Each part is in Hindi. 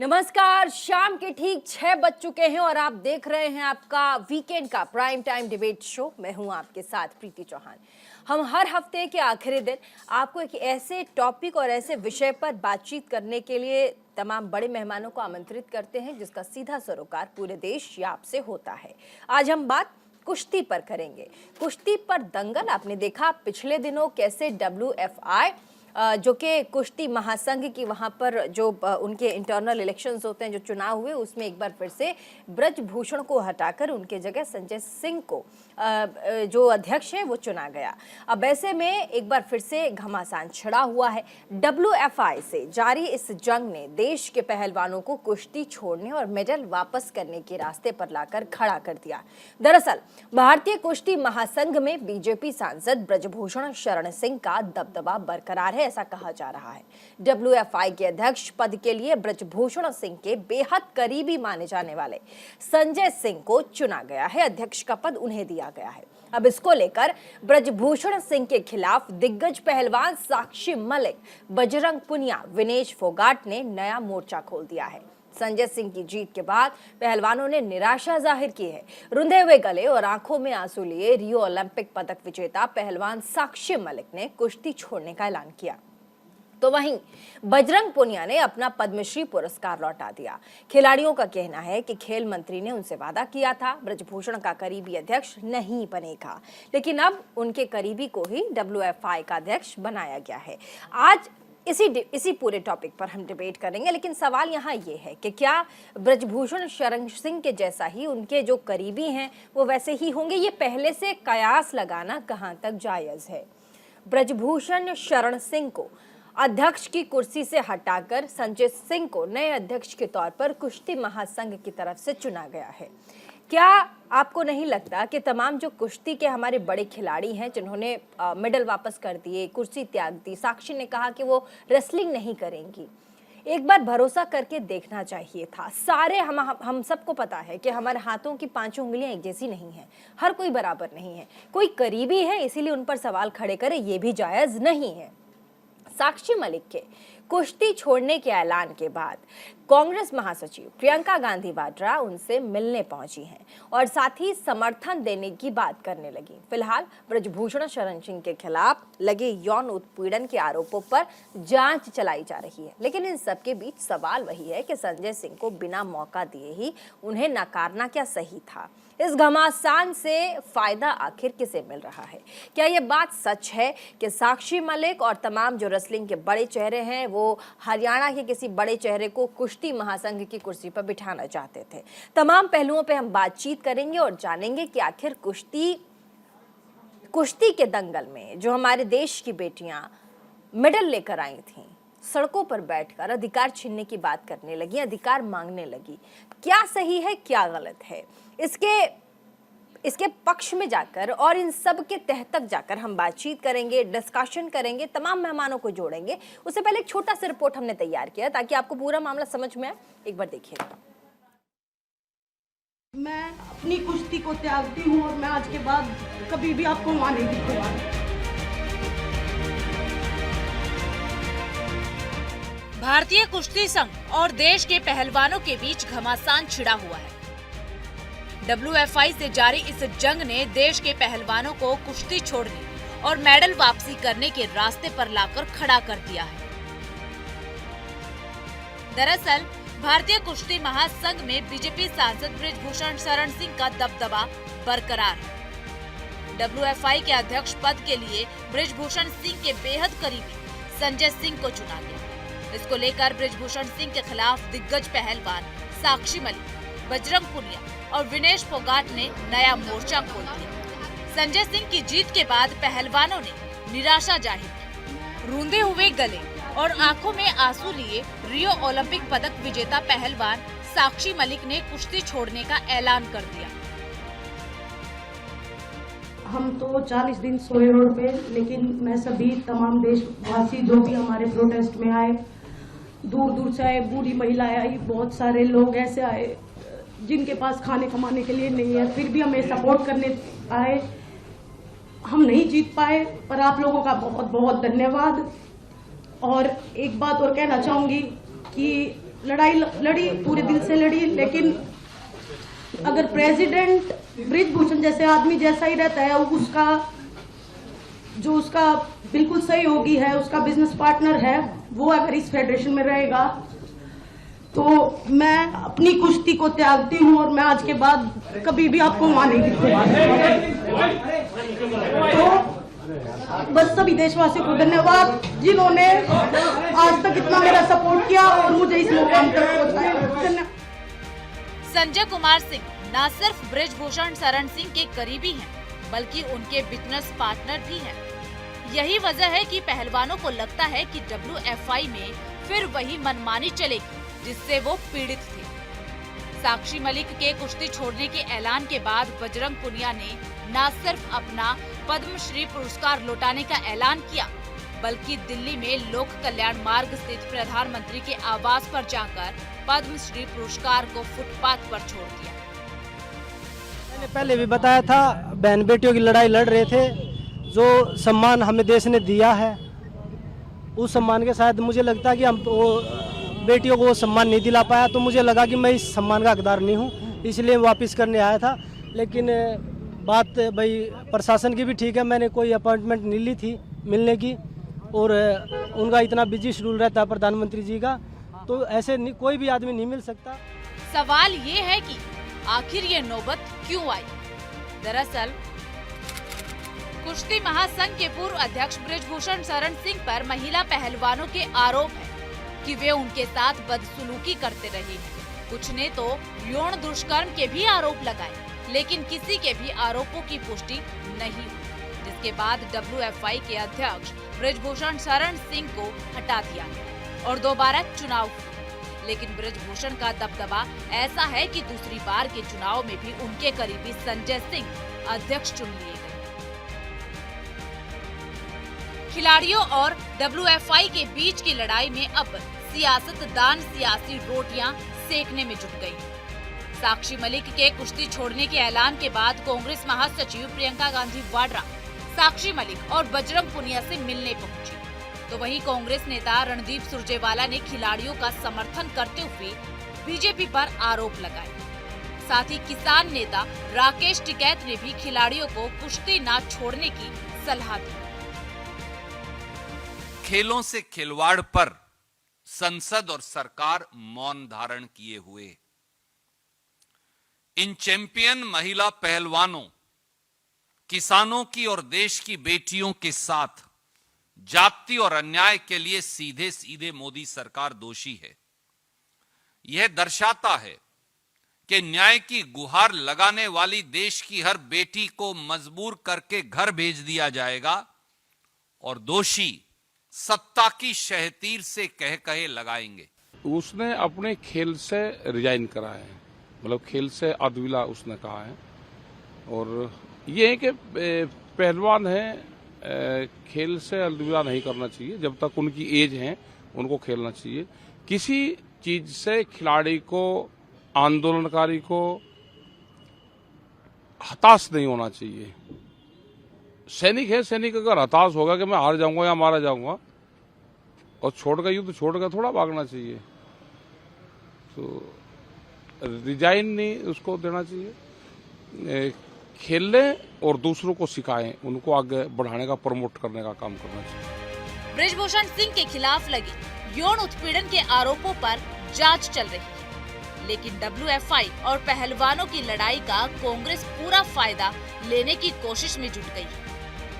नमस्कार, शाम के ठीक 6 बज चुके हैं और आप देख रहे हैं आपका वीकेंड का प्राइम टाइम डिबेट शो। मैं हूं आपके साथ प्रीति चौहान। हम हर हफ्ते के आखिरी दिन आपको एक ऐसे टॉपिक और ऐसे विषय पर बातचीत करने के लिए तमाम बड़े मेहमानों को आमंत्रित करते हैं जिसका सीधा सरोकार पूरे देश या आपसे होता है। आज हम बात कुश्ती पर करेंगे। कुश्ती पर दंगल आपने देखा पिछले दिनों कैसे WFI जो कि कुश्ती महासंघ की वहाँ पर जो उनके इंटरनल इलेक्शंस होते हैं, जो चुनाव हुए, उसमें एक बार फिर से ब्रजभूषण को हटाकर उनके जगह संजय सिंह को जो अध्यक्ष है वो चुना गया। अब ऐसे में एक बार फिर से घमासान छिड़ा हुआ है। WFI से जारी इस जंग ने देश के पहलवानों को कुश्ती छोड़ने और मेडल वापस करने के रास्ते पर लाकर खड़ा कर दिया। दरअसल भारतीय कुश्ती महासंघ में बीजेपी सांसद ब्रजभूषण शरण सिंह का दबदबा बरकरार है, ऐसा कहा जा रहा है। WFI के अध्यक्ष पद के लिए ब्रजभूषण सिंह के बेहद करीबी माने जाने वाले संजय सिंह को चुना गया है। अध्यक्ष का पद उन्हें दिया गया है। अब इसको लेकर ब्रजभूषण सिंह के खिलाफ दिग्गज पहलवान साक्षी मलिक, बजरंग पुनिया, विनेश फोगाट ने नया मोर्चा खोल दिया है। संजय सिंह की जीत के बाद पहलवानों ने निराशा जाहिर की है। रुंधे हुए गले और आंखों में आंसू लिए रियो ओलंपिक पदक विजेता पहलवान साक्षी मलिक ने कुश्ती छोड़ने का ऐलान किया, तो वहीं बजरंग पुनिया ने अपना पद्मश्री पुरस्कार लौटा दिया। खिलाड़ियों का कहना है कि खेल मंत्री ने उनसे वादा किया था ब्रजभूषण का करीबी अध्यक्ष नहीं बनेगा, लेकिन अब उनके करीबी को ही WFI का अध्यक्ष बनाया गया है। आज इसी पूरे टॉपिक पर हम डिबेट करेंगे, लेकिन सवाल यहाँ ये है कि क्या ब्रजभूषण शरण सिंह के जैसा ही उनके जो करीबी हैं वो वैसे ही होंगे? ये पहले से कयास लगाना कहाँ तक जायज़ है? ब्रजभूषण शरण सिंह को अध्यक्ष की कुर्सी से हटाकर संजय सिंह को नए अध्यक्ष के तौर पर कुश्ती महासंघ की तरफ से चुना गया है। क्या आपको नहीं लगता कि तमाम जो कुश्ती के हमारे बड़े खिलाड़ी हैं जिन्होंने मेडल वापस कर दिए, कुर्सी त्याग दी, साक्षी ने कहा कि वो रेसलिंग नहीं करेंगी, एक बार भरोसा करके देखना चाहिए था। सारे हम सबको पता है कि हमारे हाथों की पांचों उंगलियां एक जैसी नहीं हैं, हर कोई बराबर नहीं है। कोई करीबी है इसीलिए उन पर सवाल खड़े करे, ये भी जायज़ नहीं है। साक्षी मलिक के कुश्ती छोड़ने के ऐलान के बाद कांग्रेस महासचिव प्रियंका गांधी वाड्रा उनसे मिलने पहुंची हैं और साथ ही समर्थन देने की बात करने लगी। फिलहाल ब्रजभूषण शरण सिंह के खिलाफ लगे यौन उत्पीड़न के आरोपों पर जांच चलाई जा रही है, लेकिन इन सब के बीच सवाल वही है कि संजय सिंह को बिना मौका दिए ही उन्हें नकारना क्या सही था? इस घमासान से फायदा आखिर किसे मिल रहा है? क्या यह बात सच है कि साक्षी मलिक और तमाम जो रेसलिंग के बड़े चेहरे हैं वो हरियाणा के किसी बड़े चेहरे को कुश्ती महासंघ की कुर्सी पर बिठाना चाहते थे? तमाम पहलुओं पे हम बातचीत करेंगे और जानेंगे कि आखिर कुश्ती के दंगल में जो हमारे देश की बेटियां मेडल लेकर आई थीं, सड़कों पर बैठकर अधिकार छीनने की बात करने लगी, अधिकार मांगने लगी, क्या सही है क्या गलत है? इसके पक्ष में जाकर और इन सब के तह तक जाकर हम बातचीत करेंगे, डिस्कशन करेंगे, तमाम मेहमानों को जोड़ेंगे। उससे पहले एक छोटा सा रिपोर्ट हमने तैयार किया ताकि आपको पूरा मामला समझ में आए। एक बार देखिएगा। मैं अपनी कुश्ती को त्यागती हूँ और मैं आज के बाद कभी भी आपको वहाँ नहीं दिखूंगा। भारतीय कुश्ती संघ और देश के पहलवानों के बीच घमासान छिड़ा हुआ है। WFI से जारी इस जंग ने देश के पहलवानों को कुश्ती छोड़ने और मेडल वापसी करने के रास्ते पर लाकर खड़ा कर दिया है। दरअसल भारतीय कुश्ती महासंघ में बीजेपी सांसद ब्रजभूषण शरण सिंह का दबदबा बरकरार है। WFI के अध्यक्ष पद के लिए ब्रजभूषण सिंह के बेहद करीबी संजय सिंह को चुना गया। इसको लेकर ब्रजभूषण सिंह के खिलाफ दिग्गज पहलवान साक्षी मलिक, बजरंग पुनिया और विनेश फोगाट ने नया मोर्चा खोल दिया। संजय सिंह की जीत के बाद पहलवानों ने निराशा जाहिर की। रूंधे हुए गले और आंखों में आंसू लिए रियो ओलंपिक पदक विजेता पहलवान साक्षी मलिक ने कुश्ती छोड़ने का ऐलान कर दिया। हम तो 40 दिन सोए रोड पे, लेकिन मैं सभी तमाम देशवासी जो भी हमारे प्रोटेस्ट में आए, दूर दूर से आए, बूढ़ी महिलाएं आई, बहुत सारे लोग ऐसे आए जिनके पास खाने कमाने के लिए नहीं है, फिर भी हमें सपोर्ट करने आए। हम नहीं जीत पाए, पर आप लोगों का बहुत बहुत धन्यवाद। और एक बात और कहना चाहूंगी कि लड़ाई लड़ी, पूरे दिल से लड़ी, लेकिन अगर प्रेसिडेंट बृजभूषण जैसे आदमी जैसा ही रहता है, उसका बिल्कुल सहयोगी है, उसका बिजनेस पार्टनर है, वो अगर इस फेडरेशन में रहेगा तो मैं अपनी कुश्ती को त्यागती हूं और मैं आज के बाद कभी भी आपको वहां नहीं दिखूंगा। तो बस सभी देशवासियों को धन्यवाद जिन्होंने आज तक इतना मेरा सपोर्ट किया और मुझे इस मुकाम तक पहुंचाया। धन्यवाद। संजय कुमार सिंह न सिर्फ बृजभूषण शरण सिंह के करीबी हैं, बल्कि उनके बिजनेस पार्टनर भी हैं। यही वजह है कि पहलवानों को लगता है कि WFI में फिर वही मनमानी चलेगी जिससे वो पीड़ित थे। साक्षी मलिक के कुश्ती छोड़ने के ऐलान के बाद बजरंग पुनिया ने न सिर्फ अपना पद्मश्री पुरस्कार लौटाने का ऐलान किया, बल्कि दिल्ली में लोक कल्याण मार्ग स्थित प्रधानमंत्री के आवास पर जाकर पद्मश्री पुरस्कार को फुटपाथ पर छोड़ दिया। मैंने पहले भी बताया था, बहन बेटियों की लड़ाई लड़ रहे थे, जो सम्मान हमें देश ने दिया है उस सम्मान के साथ मुझे लगता है कि हम बेटियों को वो सम्मान नहीं दिला पाया, तो मुझे लगा कि मैं इस सम्मान का हकदार नहीं हूँ, इसलिए वापस करने आया था। लेकिन बात भाई प्रशासन की भी ठीक है, मैंने कोई अपॉइंटमेंट नहीं ली थी मिलने की, और उनका इतना बिजी शेड्यूल रहता है प्रधानमंत्री जी का, तो ऐसे कोई भी आदमी नहीं मिल सकता। सवाल ये है कि आखिर ये नौबत क्यों आई? दरअसल कुश्ती महासंघ के पूर्व अध्यक्ष बृजभूषण शरण सिंह पर महिला पहलवानों के आरोप है कि वे उनके साथ बदसलूकी करते रहे हैं। कुछ ने तो यौन दुष्कर्म के भी आरोप लगाए, लेकिन किसी के भी आरोपों की पुष्टि नहीं हुई, जिसके बाद WFI के अध्यक्ष बृजभूषण शरण सिंह को हटा दिया और दोबारा चुनाव हुए। लेकिन बृजभूषण का दबदबा ऐसा है कि दूसरी बार के चुनाव में भी उनके करीबी संजय सिंह अध्यक्ष चुन लिए गए। खिलाड़ियों और WFI के बीच की लड़ाई में अब सियासतदान सियासी रोटियां सेकने में जुट गई। साक्षी मलिक के कुश्ती छोड़ने के ऐलान के बाद कांग्रेस महासचिव प्रियंका गांधी वाड्रा साक्षी मलिक और बजरंग पुनिया से मिलने पहुंची, तो वहीं कांग्रेस नेता रणदीप सुरजेवाला ने खिलाड़ियों का समर्थन करते हुए बीजेपी पर आरोप लगाए। साथ ही किसान नेता राकेश टिकैत ने भी खिलाड़ियों को कुश्ती न छोड़ने की सलाह दी। खेलों से खिलवाड़ पर संसद और सरकार मौन धारण किए हुए। इन चैंपियन महिला पहलवानों, किसानों की और देश की बेटियों के साथ जाति और अन्याय के लिए सीधे सीधे मोदी सरकार दोषी है। यह दर्शाता है कि न्याय की गुहार लगाने वाली देश की हर बेटी को मजबूर करके घर भेज दिया जाएगा और दोषी सत्ता की शहतीर से कह कहे लगाएंगे। उसने अपने खेल से रिजाइन करा है, मतलब खेल से अदविला उसने कहा है, और ये है कि पहलवान है, खेल से अदविला नहीं करना चाहिए। जब तक उनकी एज है उनको खेलना चाहिए। किसी चीज से खिलाड़ी को, आंदोलनकारी को हताश नहीं होना चाहिए। सैनिक है, सैनिक अगर हताश होगा कि मैं हार जाऊंगा या मारा जाऊंगा और छोड़कर युद्ध छोड़कर थोड़ा भागना चाहिए, तो रिजाइन नहीं उसको देना चाहिए। खेलने और दूसरों को सिखाएं, उनको आगे बढ़ाने का, प्रमोट करने का काम करना चाहिए। बृजभूषण सिंह के खिलाफ लगे यौन उत्पीड़न के आरोपों पर जांच चल रही है, लेकिन WFI और पहलवानों की लड़ाई का कांग्रेस पूरा फायदा लेने की कोशिश में जुट गई है।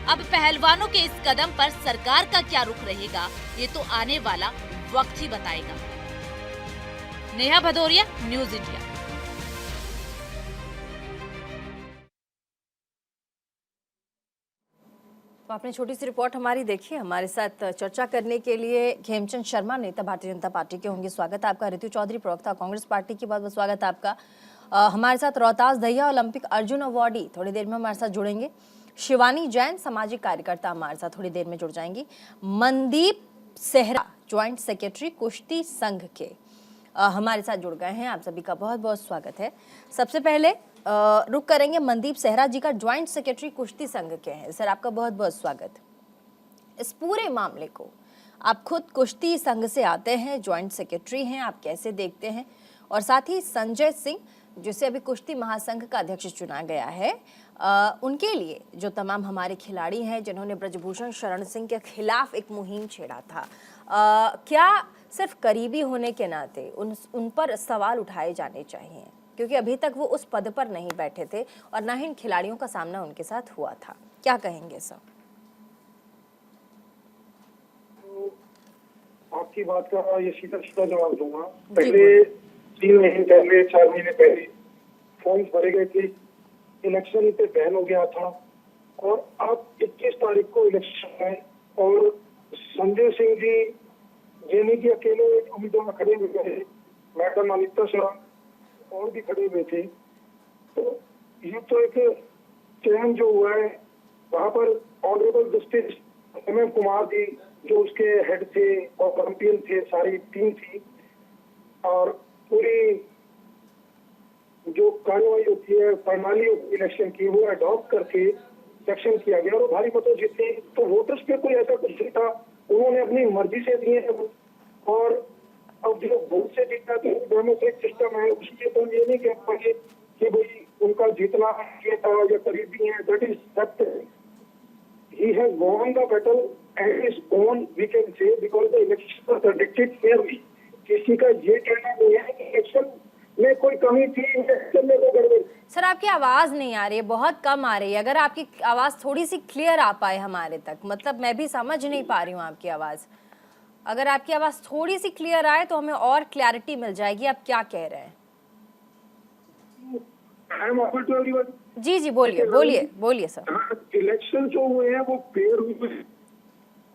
अब पहलवानों के इस कदम पर सरकार का क्या रुख रहेगा, ये तो आने वाला वक्त ही बताएगा। Neha Bhadauria, news India. तो आपने छोटी सी रिपोर्ट हमारी देखी। हमारे साथ चर्चा करने के लिए खेमचंद शर्मा, नेता भारतीय जनता पार्टी के होंगे। स्वागत है आपका। ऋतु चौधरी, प्रवक्ता कांग्रेस पार्टी की, बहुत बहुत स्वागत है आपका। हमारे साथ रोहतास दहिया ओलंपिक अर्जुन अवार्डी थोड़ी देर में हमारे साथ जुड़ेंगे। शिवानी जैन, सामाजिक कार्यकर्ता, हमारे साथ थोड़ी देर में जुड़ जाएंगी। मनदीप सेहरा, ज्वाइंट सेक्रेटरी कुश्ती संघ के, हमारे साथ जुड़ गए हैं। आप सभी का बहुत बहुत स्वागत है। सबसे पहले रुक करेंगे मनदीप सेहरा जी का, ज्वाइंट सेक्रेटरी कुश्ती संघ के हैं। सर, आपका बहुत बहुत स्वागत। इस पूरे मामले को आप खुद कुश्ती संघ से आते हैं, जॉइंट सेक्रेटरी हैं, आप कैसे देखते हैं? और साथ ही संजय सिंह जिसे अभी कुश्ती महासंघ का अध्यक्ष चुना गया है, उनके लिए जो तमाम हमारे खिलाड़ी हैं जिन्होंने ब्रजभूषण शरण सिंह के खिलाफ एक मुहिम छेड़ा था, क्या सिर्फ करीबी होने के नाते उन पर सवाल उठाए जाने चाहिए? क्योंकि अभी तक वो उस पद पर नहीं बैठे थे और ना ही इन खिलाड़ियों का सामना उनके साथ हुआ था। क्या कहेंगे सर? आपकी बात का ये सीधा सीधा जवाब दूंगा। पहले 3 महीने पहले, 4 महीने पहले फॉर्म्स भरे गए थे, इलेक्शन पे बैन हो गया था और अब 21 तारीख को इलेक्शन है और संजय सिंह जी जेने की अकेले उम्मीदवार खड़े हुए थे, मैडम अनिता शरण और भी खड़े हुए थे। तो ये तो एक चयन जो हुआ है, वहाँ पर honourable justice MM Kumar ji जो उसके हेड थे और एमपीएल थे, सारी टीम थी और पूरी जो कार्रवाई होती है, प्रणाली इलेक्शन की, वो अडॉप्ट करके इलेक्शन किया गया और भारी मतों जीते। तो वोटर्स पे कोई ऐसा कुछ नहीं था, उन्होंने अपनी मर्जी से दिए और अब जो वोट से जीता तो डेमोक्रेटिक सिस्टम है, उसमें तो ये नहीं कह पाएंगे कि भाई उनका जीतना ये था या करीबी है। That is fact. He has won the battle at his own, we can say, because the election was conducted fairly. किसी का ये कहना नहीं है कि इलेक्शन में कोई कमी थी, इलेक्शन में कोई गड़बड़। सर आपकी आवाज नहीं आ रही है, बहुत कम आ रही है। अगर आपकी आवाज थोड़ी सी क्लियर आ पाए हमारे तक, मतलब मैं भी समझ नहीं पा रही हूँ आपकी आवाज। अगर आपकी आवाज थोड़ी सी क्लियर आए तो हमें और क्लैरिटी मिल जाएगी आप क्या कह रहे हैं। जी जी बोलिए बोलिए बोलिए सर। इलेक्शन जो हुए हैं वो फेयर हुए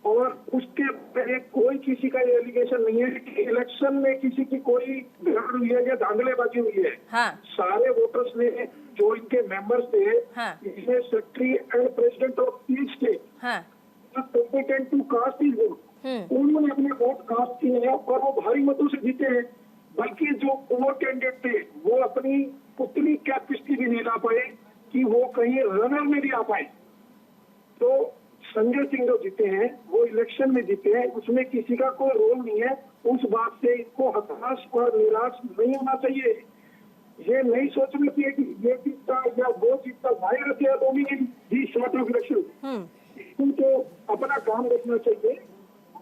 और उसके पहले कोई किसी का एलिगेशन नहीं है कि इलेक्शन में किसी की कोई गड़बड़ हुई है या धांधलेबाजी हुई है। हाँ। सारे वोटर्स ने जो इनके मेंबर्स थे, हाँ। इसमें secretary and president of each state हाँ। Competent to cast his vote, उन्होंने अपने वोट कास्ट किए हैं और वो भारी मतों से जीते हैं। बल्कि जो ओवर कैंडिडेट थे वो अपनी उतनी कैपेसिटी भी नहीं ला पाए कि वो कहीं रनर में भी आ पाए। तो संजय सिंह जो जीते हैं वो इलेक्शन में जीते हैं, उसमें किसी का कोई रोल नहीं है। उस बात से इनको हताश और निराश नहीं होना चाहिए। ये नहीं सोचना चाहिए कि ये जीतता या वो जीतता, वायरस या dominating the short of election. इनको अपना काम देखना चाहिए।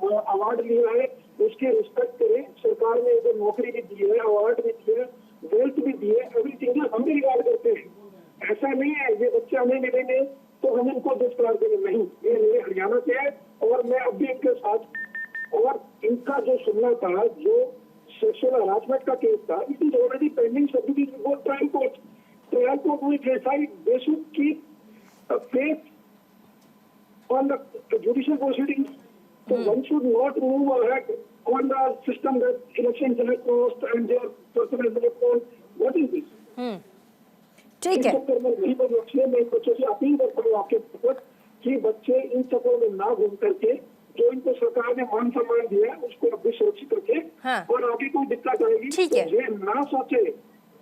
अवार्ड लिया है उसकी रिस्पेक्ट करें। सरकार ने उनको नौकरी भी दी है, अवार्ड भी दिए, वेल्थ भी दिए, एवरीथिंग हम भी रिवार्ड करते हैं। ऐसा नहीं है ये बच्चे हमें मिलेंगे तो हम इनको दुष्कर्म देंगे, नहीं। ये मेरे हरियाणा से है और मैं अभी इनके साथ, और इनका जो सुनना था, जो सेक्सुअल हरासमेंट का केस था, it is already pending submitted before trial court. Trial court will decide, they should keep faith on the judicial proceedings. So one should not move ahead on the system that elections are lost and their personal vote count. What is this? ठीक है। मैं बच्चों से अपील करता हूँ आपके ऊपर कि बच्चे इन चक्करों में ना घूम करके जो इनको सरकार ने मान सम्मान दिया है उसको अपने सुरक्षित करके, हाँ। और आगे कोई दिक्कत आएगी ठीक है। तो ये ना सोचे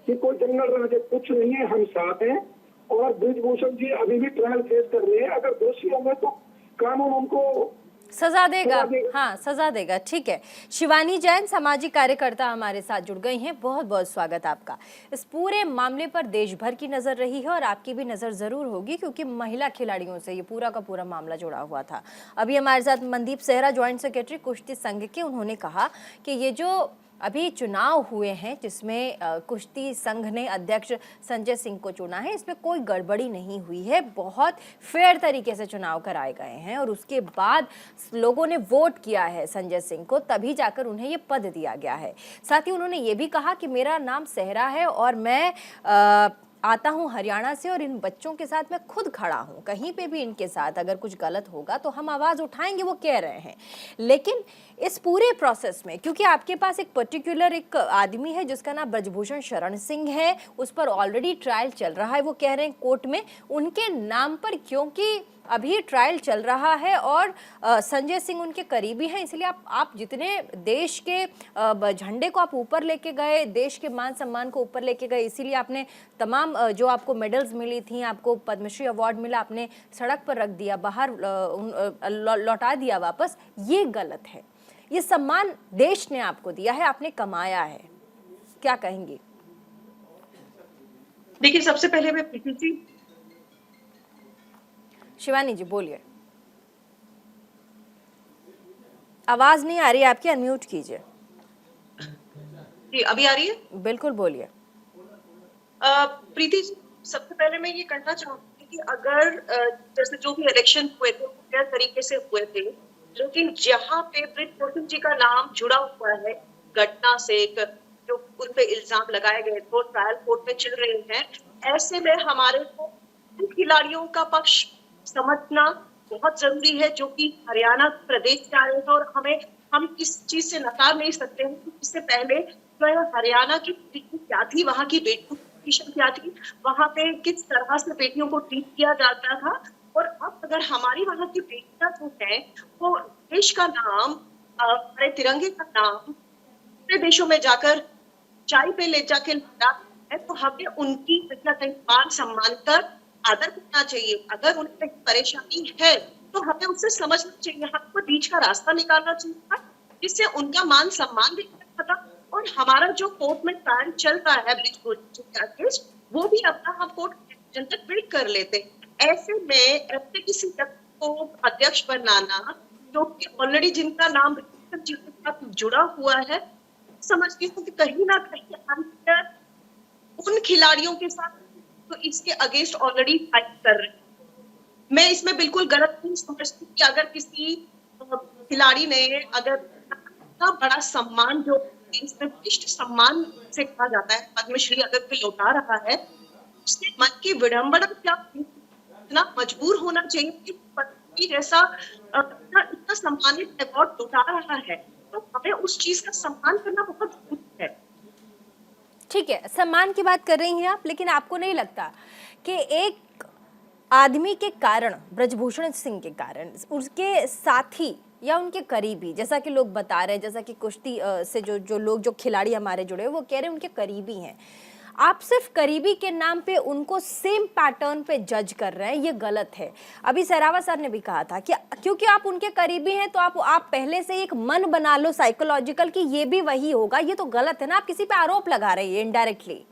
कि कोई जंगल राज, कुछ नहीं है, हम साथ हैं। और ब्रिजभूषण जी अभी भी ट्रायल फेस कर रहे हैं। अगर दोषी होंगे तो कानून उनको सजा देगा। हाँ सजा देगा। ठीक है। शिवानी जैन सामाजिक कार्यकर्ता हमारे साथ जुड़ गई हैं, बहुत बहुत स्वागत आपका। इस पूरे मामले पर देश भर की नजर रही है और आपकी भी नजर जरूर होगी क्योंकि महिला खिलाड़ियों से ये पूरा का पूरा मामला जुड़ा हुआ था। अभी हमारे साथ मनदीप सेहरा, ज्वाइंट सेक्रेटरी कुश्ती संघ के, उन्होंने कहा कि ये जो अभी चुनाव हुए हैं जिसमें कुश्ती संघ ने अध्यक्ष संजय सिंह को चुना है, इसमें कोई गड़बड़ी नहीं हुई है, बहुत फेयर तरीके से चुनाव कराए गए हैं और उसके बाद लोगों ने वोट किया है संजय सिंह को, तभी जाकर उन्हें ये पद दिया गया है। साथ ही उन्होंने ये भी कहा कि मेरा नाम सेहरा है और मैं आता हूँ हरियाणा से और इन बच्चों के साथ मैं खुद खड़ा हूँ, कहीं पे भी इनके साथ अगर कुछ गलत होगा तो हम आवाज़ उठाएंगे, वो कह रहे हैं। लेकिन इस पूरे प्रोसेस में क्योंकि आपके पास एक पर्टिकुलर एक आदमी है जिसका नाम ब्रजभूषण शरण सिंह है, उस पर ऑलरेडी ट्रायल चल रहा है, वो कह रहे हैं कोर्ट में उनके नाम पर, क्योंकि अभी ट्रायल चल रहा है और संजय सिंह उनके करीबी हैं, इसलिए आप जितने देश के झंडे को आप ऊपर लेके गए, देश के मान सम्मान को ऊपर लेके गए, इसीलिए आपने तमाम जो आपको मेडल्स मिली थी, आपको पद्मश्री अवार्ड मिला, आपने सड़क पर रख दिया, बाहर लौटा दिया वापस, ये गलत है। ये सम्मान देश ने आपको दिया है, आपने कमाया है, क्या कहेंगी? देखिए, सबसे पहले मैं प्रीति जी, शिवानी जी बोलिए, आवाज नहीं आ रही है आपकी, अनम्यूट कीजिए। जी अभी आ रही है? बिल्कुल बोलिए। प्रीति जी, सबसे पहले मैं ये कहना चाहूंगी कि अगर जैसे जो भी इलेक्शन हुए थे वो तरीके से हुए थे, लेकिन जहाँ पे ब्रिजभूषण जी का नाम जुड़ा हुआ है घटना से, जो उन पे इल्जाम लगाए गए थे, ट्रायल कोर्ट में चल रहे हैं, ऐसे में हमारे को इन खिलाड़ियों का पक्ष समझना बहुत जरूरी है, जो कि हरियाणा प्रदेश से आ रहे हैं। और हम इस चीज से नकार नहीं सकते हैं कि इससे पहले जो है हरियाणा की स्थिति क्या थी, वहाँ की बेटियों की पोजीशन क्या थी, वहाँ पे किस तरह से बेटियों को ट्रीट किया जाता था। और अब अगर हमारी वहाँ की बेटियां जो है वो देश का नाम, हमारे तिरंगे का नाम दूसरे देशों में जाकर चाय पे ले जाके लगा है, तो हमें उनकी मान सम्मान कर आदर करना चाहिए। अगर उन्हें परेशानी है तो हमें उससे समझना चाहिए, हमको बीच का रास्ता निकालना चाहिए था, जिससे उनका मान सम्मान भी था। और हमारा जो कोर्ट में ट्रायल चल रहा है ब्रिजभूषण का केस, वो भी अपना हम कोर्ट तक वेट कर लेते। ऐसे में ऐसे किसी को अध्यक्ष बनाना जो कि ऑलरेडी जिनका नाम ब्रिजभूषण जी के साथ जुड़ा हुआ है, समझती हूँ कि कहीं ना कहीं अंदर उन खिलाड़ियों के साथ तो इसके अगेंस्ट ऑलरेडी फाइट कर रहे हैं। मैं इसमें बिल्कुल गलत नहीं समझती कि अगर किसी खिलाड़ी ने अगर इतना बड़ा सम्मान, जो इसमें विशिष्ट सम्मान से कहा जाता है, पद्मश्री अगर कोई लौटा रहा है, उसके मन की विडंबना क्या, इतना मजबूर होना चाहिए कि पद्मश्री जैसा इतना सम्मानित अवार्ड लौटा रहा है, तो हमें उस चीज का सम्मान करना बहुत जरूरी है। ठीक है, सम्मान की बात कर रही हैं आप, लेकिन आपको नहीं लगता कि एक आदमी के कारण, ब्रजभूषण सिंह के कारण, उसके साथी या उनके करीबी, जैसा कि लोग बता रहे हैं, जैसा कि कुश्ती से जो लोग, जो खिलाड़ी हमारे जुड़े हैं, वो कह रहे हैं उनके करीबी हैं, आप सिर्फ करीबी के नाम पे उनको सेम पैटर्न पे जज कर रहे हैं, ये गलत है। अभी सहरावा सर ने भी कहा था कि क्योंकि आप उनके करीबी हैं तो आप पहले से एक मन बना लो साइकोलॉजिकल कि ये भी वही होगा, ये तो गलत है ना, आप किसी पे आरोप लगा रही है इनडायरेक्टली।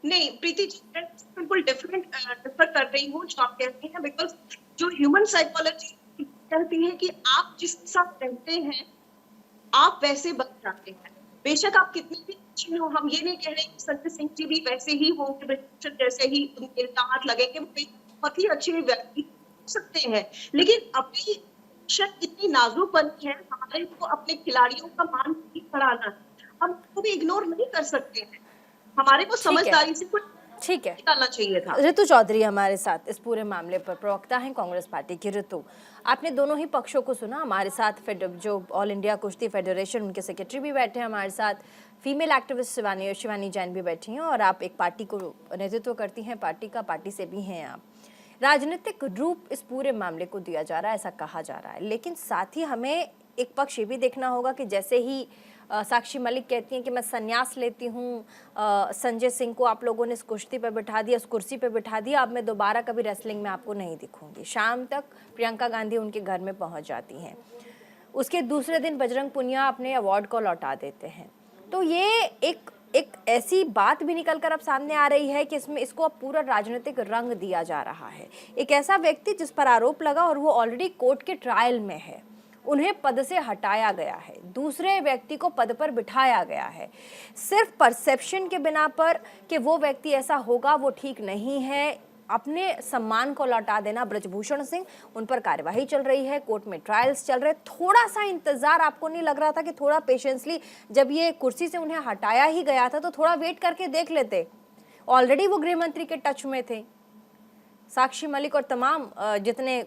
नहीं प्रीति जी, मैं बिल्कुल डिफर कर रही हूँ जो आप कहते हैं, बिकॉज जो ह्यूमन साइकोलॉजी कहती है कि आप जिस साथ रहते हैं आप वैसे बन जाते हैं। बेशक आप कितने भी अच्छे हो, हम ये नहीं कह रहे कि संजय सिंह जी भी वैसे ही होंगे, ब्रिजभूषण जैसे ही उनके इल्जाम लगेंगे, बहुत ही अच्छे व्यक्ति हो सकते हैं, लेकिन अभी इतनी नाजुक बनी है, हमारे को अपने खिलाड़ियों का मान नहीं बढ़ाना है, हम उसको भी इग्नोर नहीं कर सकते हैं, हमारे को समझदारी से कुछ ठीक है, निकालना चाहिए था। ऋतु चौधरी हमारे साथ इस पूरे मामले पर प्रवक्ता हैं कांग्रेस पार्टी की। ऋतु, आपने दोनों ही पक्षों को सुना, हमारे साथ जो ऑल इंडिया कुश्ती फेडरेशन, उनके सेक्रेटरी भी बैठे हैं हमारे साथ, फीमेल एक्टिविस्ट शिवानी जैन भी बैठी हैं, और आप एक पार्टी को नेतृत्व करती हैं, पार्टी से भी हैं आप। राजनीतिक रूप इस पूरे मामले को दिया जा रहा है, ऐसा कहा जा रहा है, लेकिन साथ ही हमें एक पक्ष ये भी देखना होगा कि जैसे ही साक्षी मलिक कहती हैं कि मैं संन्यास लेती हूँ, संजय सिंह को आप लोगों ने इस कुश्ती पे बिठा दिया, इस कुर्सी पे बिठा दिया, अब मैं दोबारा कभी रेसलिंग में आपको नहीं दिखूंगी। शाम तक प्रियंका गांधी उनके घर में पहुंच जाती हैं, उसके दूसरे दिन बजरंग पुनिया अपने अवार्ड को लौटा देते हैं। तो ये एक ऐसी बात भी निकल कर अब सामने आ रही है कि इसको अब पूरा राजनीतिक रंग दिया जा रहा है। एक ऐसा व्यक्ति जिस पर आरोप लगा और वो ऑलरेडी कोर्ट के ट्रायल में है, उन्हें पद से हटाया गया है, दूसरे व्यक्ति को पद पर बिठाया गया है, सिर्फ परसेप्शन के बिना पर कि वो व्यक्ति ऐसा होगा, वो ठीक नहीं है, अपने सम्मान को लौटा देना। ब्रजभूषण सिंह, उन पर कार्यवाही चल रही है, कोर्ट में ट्रायल्स चल रहे, थोड़ा सा इंतजार आपको नहीं लग रहा था कि थोड़ा पेशेंसली, जब ये कुर्सी से उन्हें हटाया ही गया था तो थोड़ा वेट करके देख लेते। ऑलरेडी वो गृह मंत्री के टच में थे, साक्षी मलिक और तमाम जितने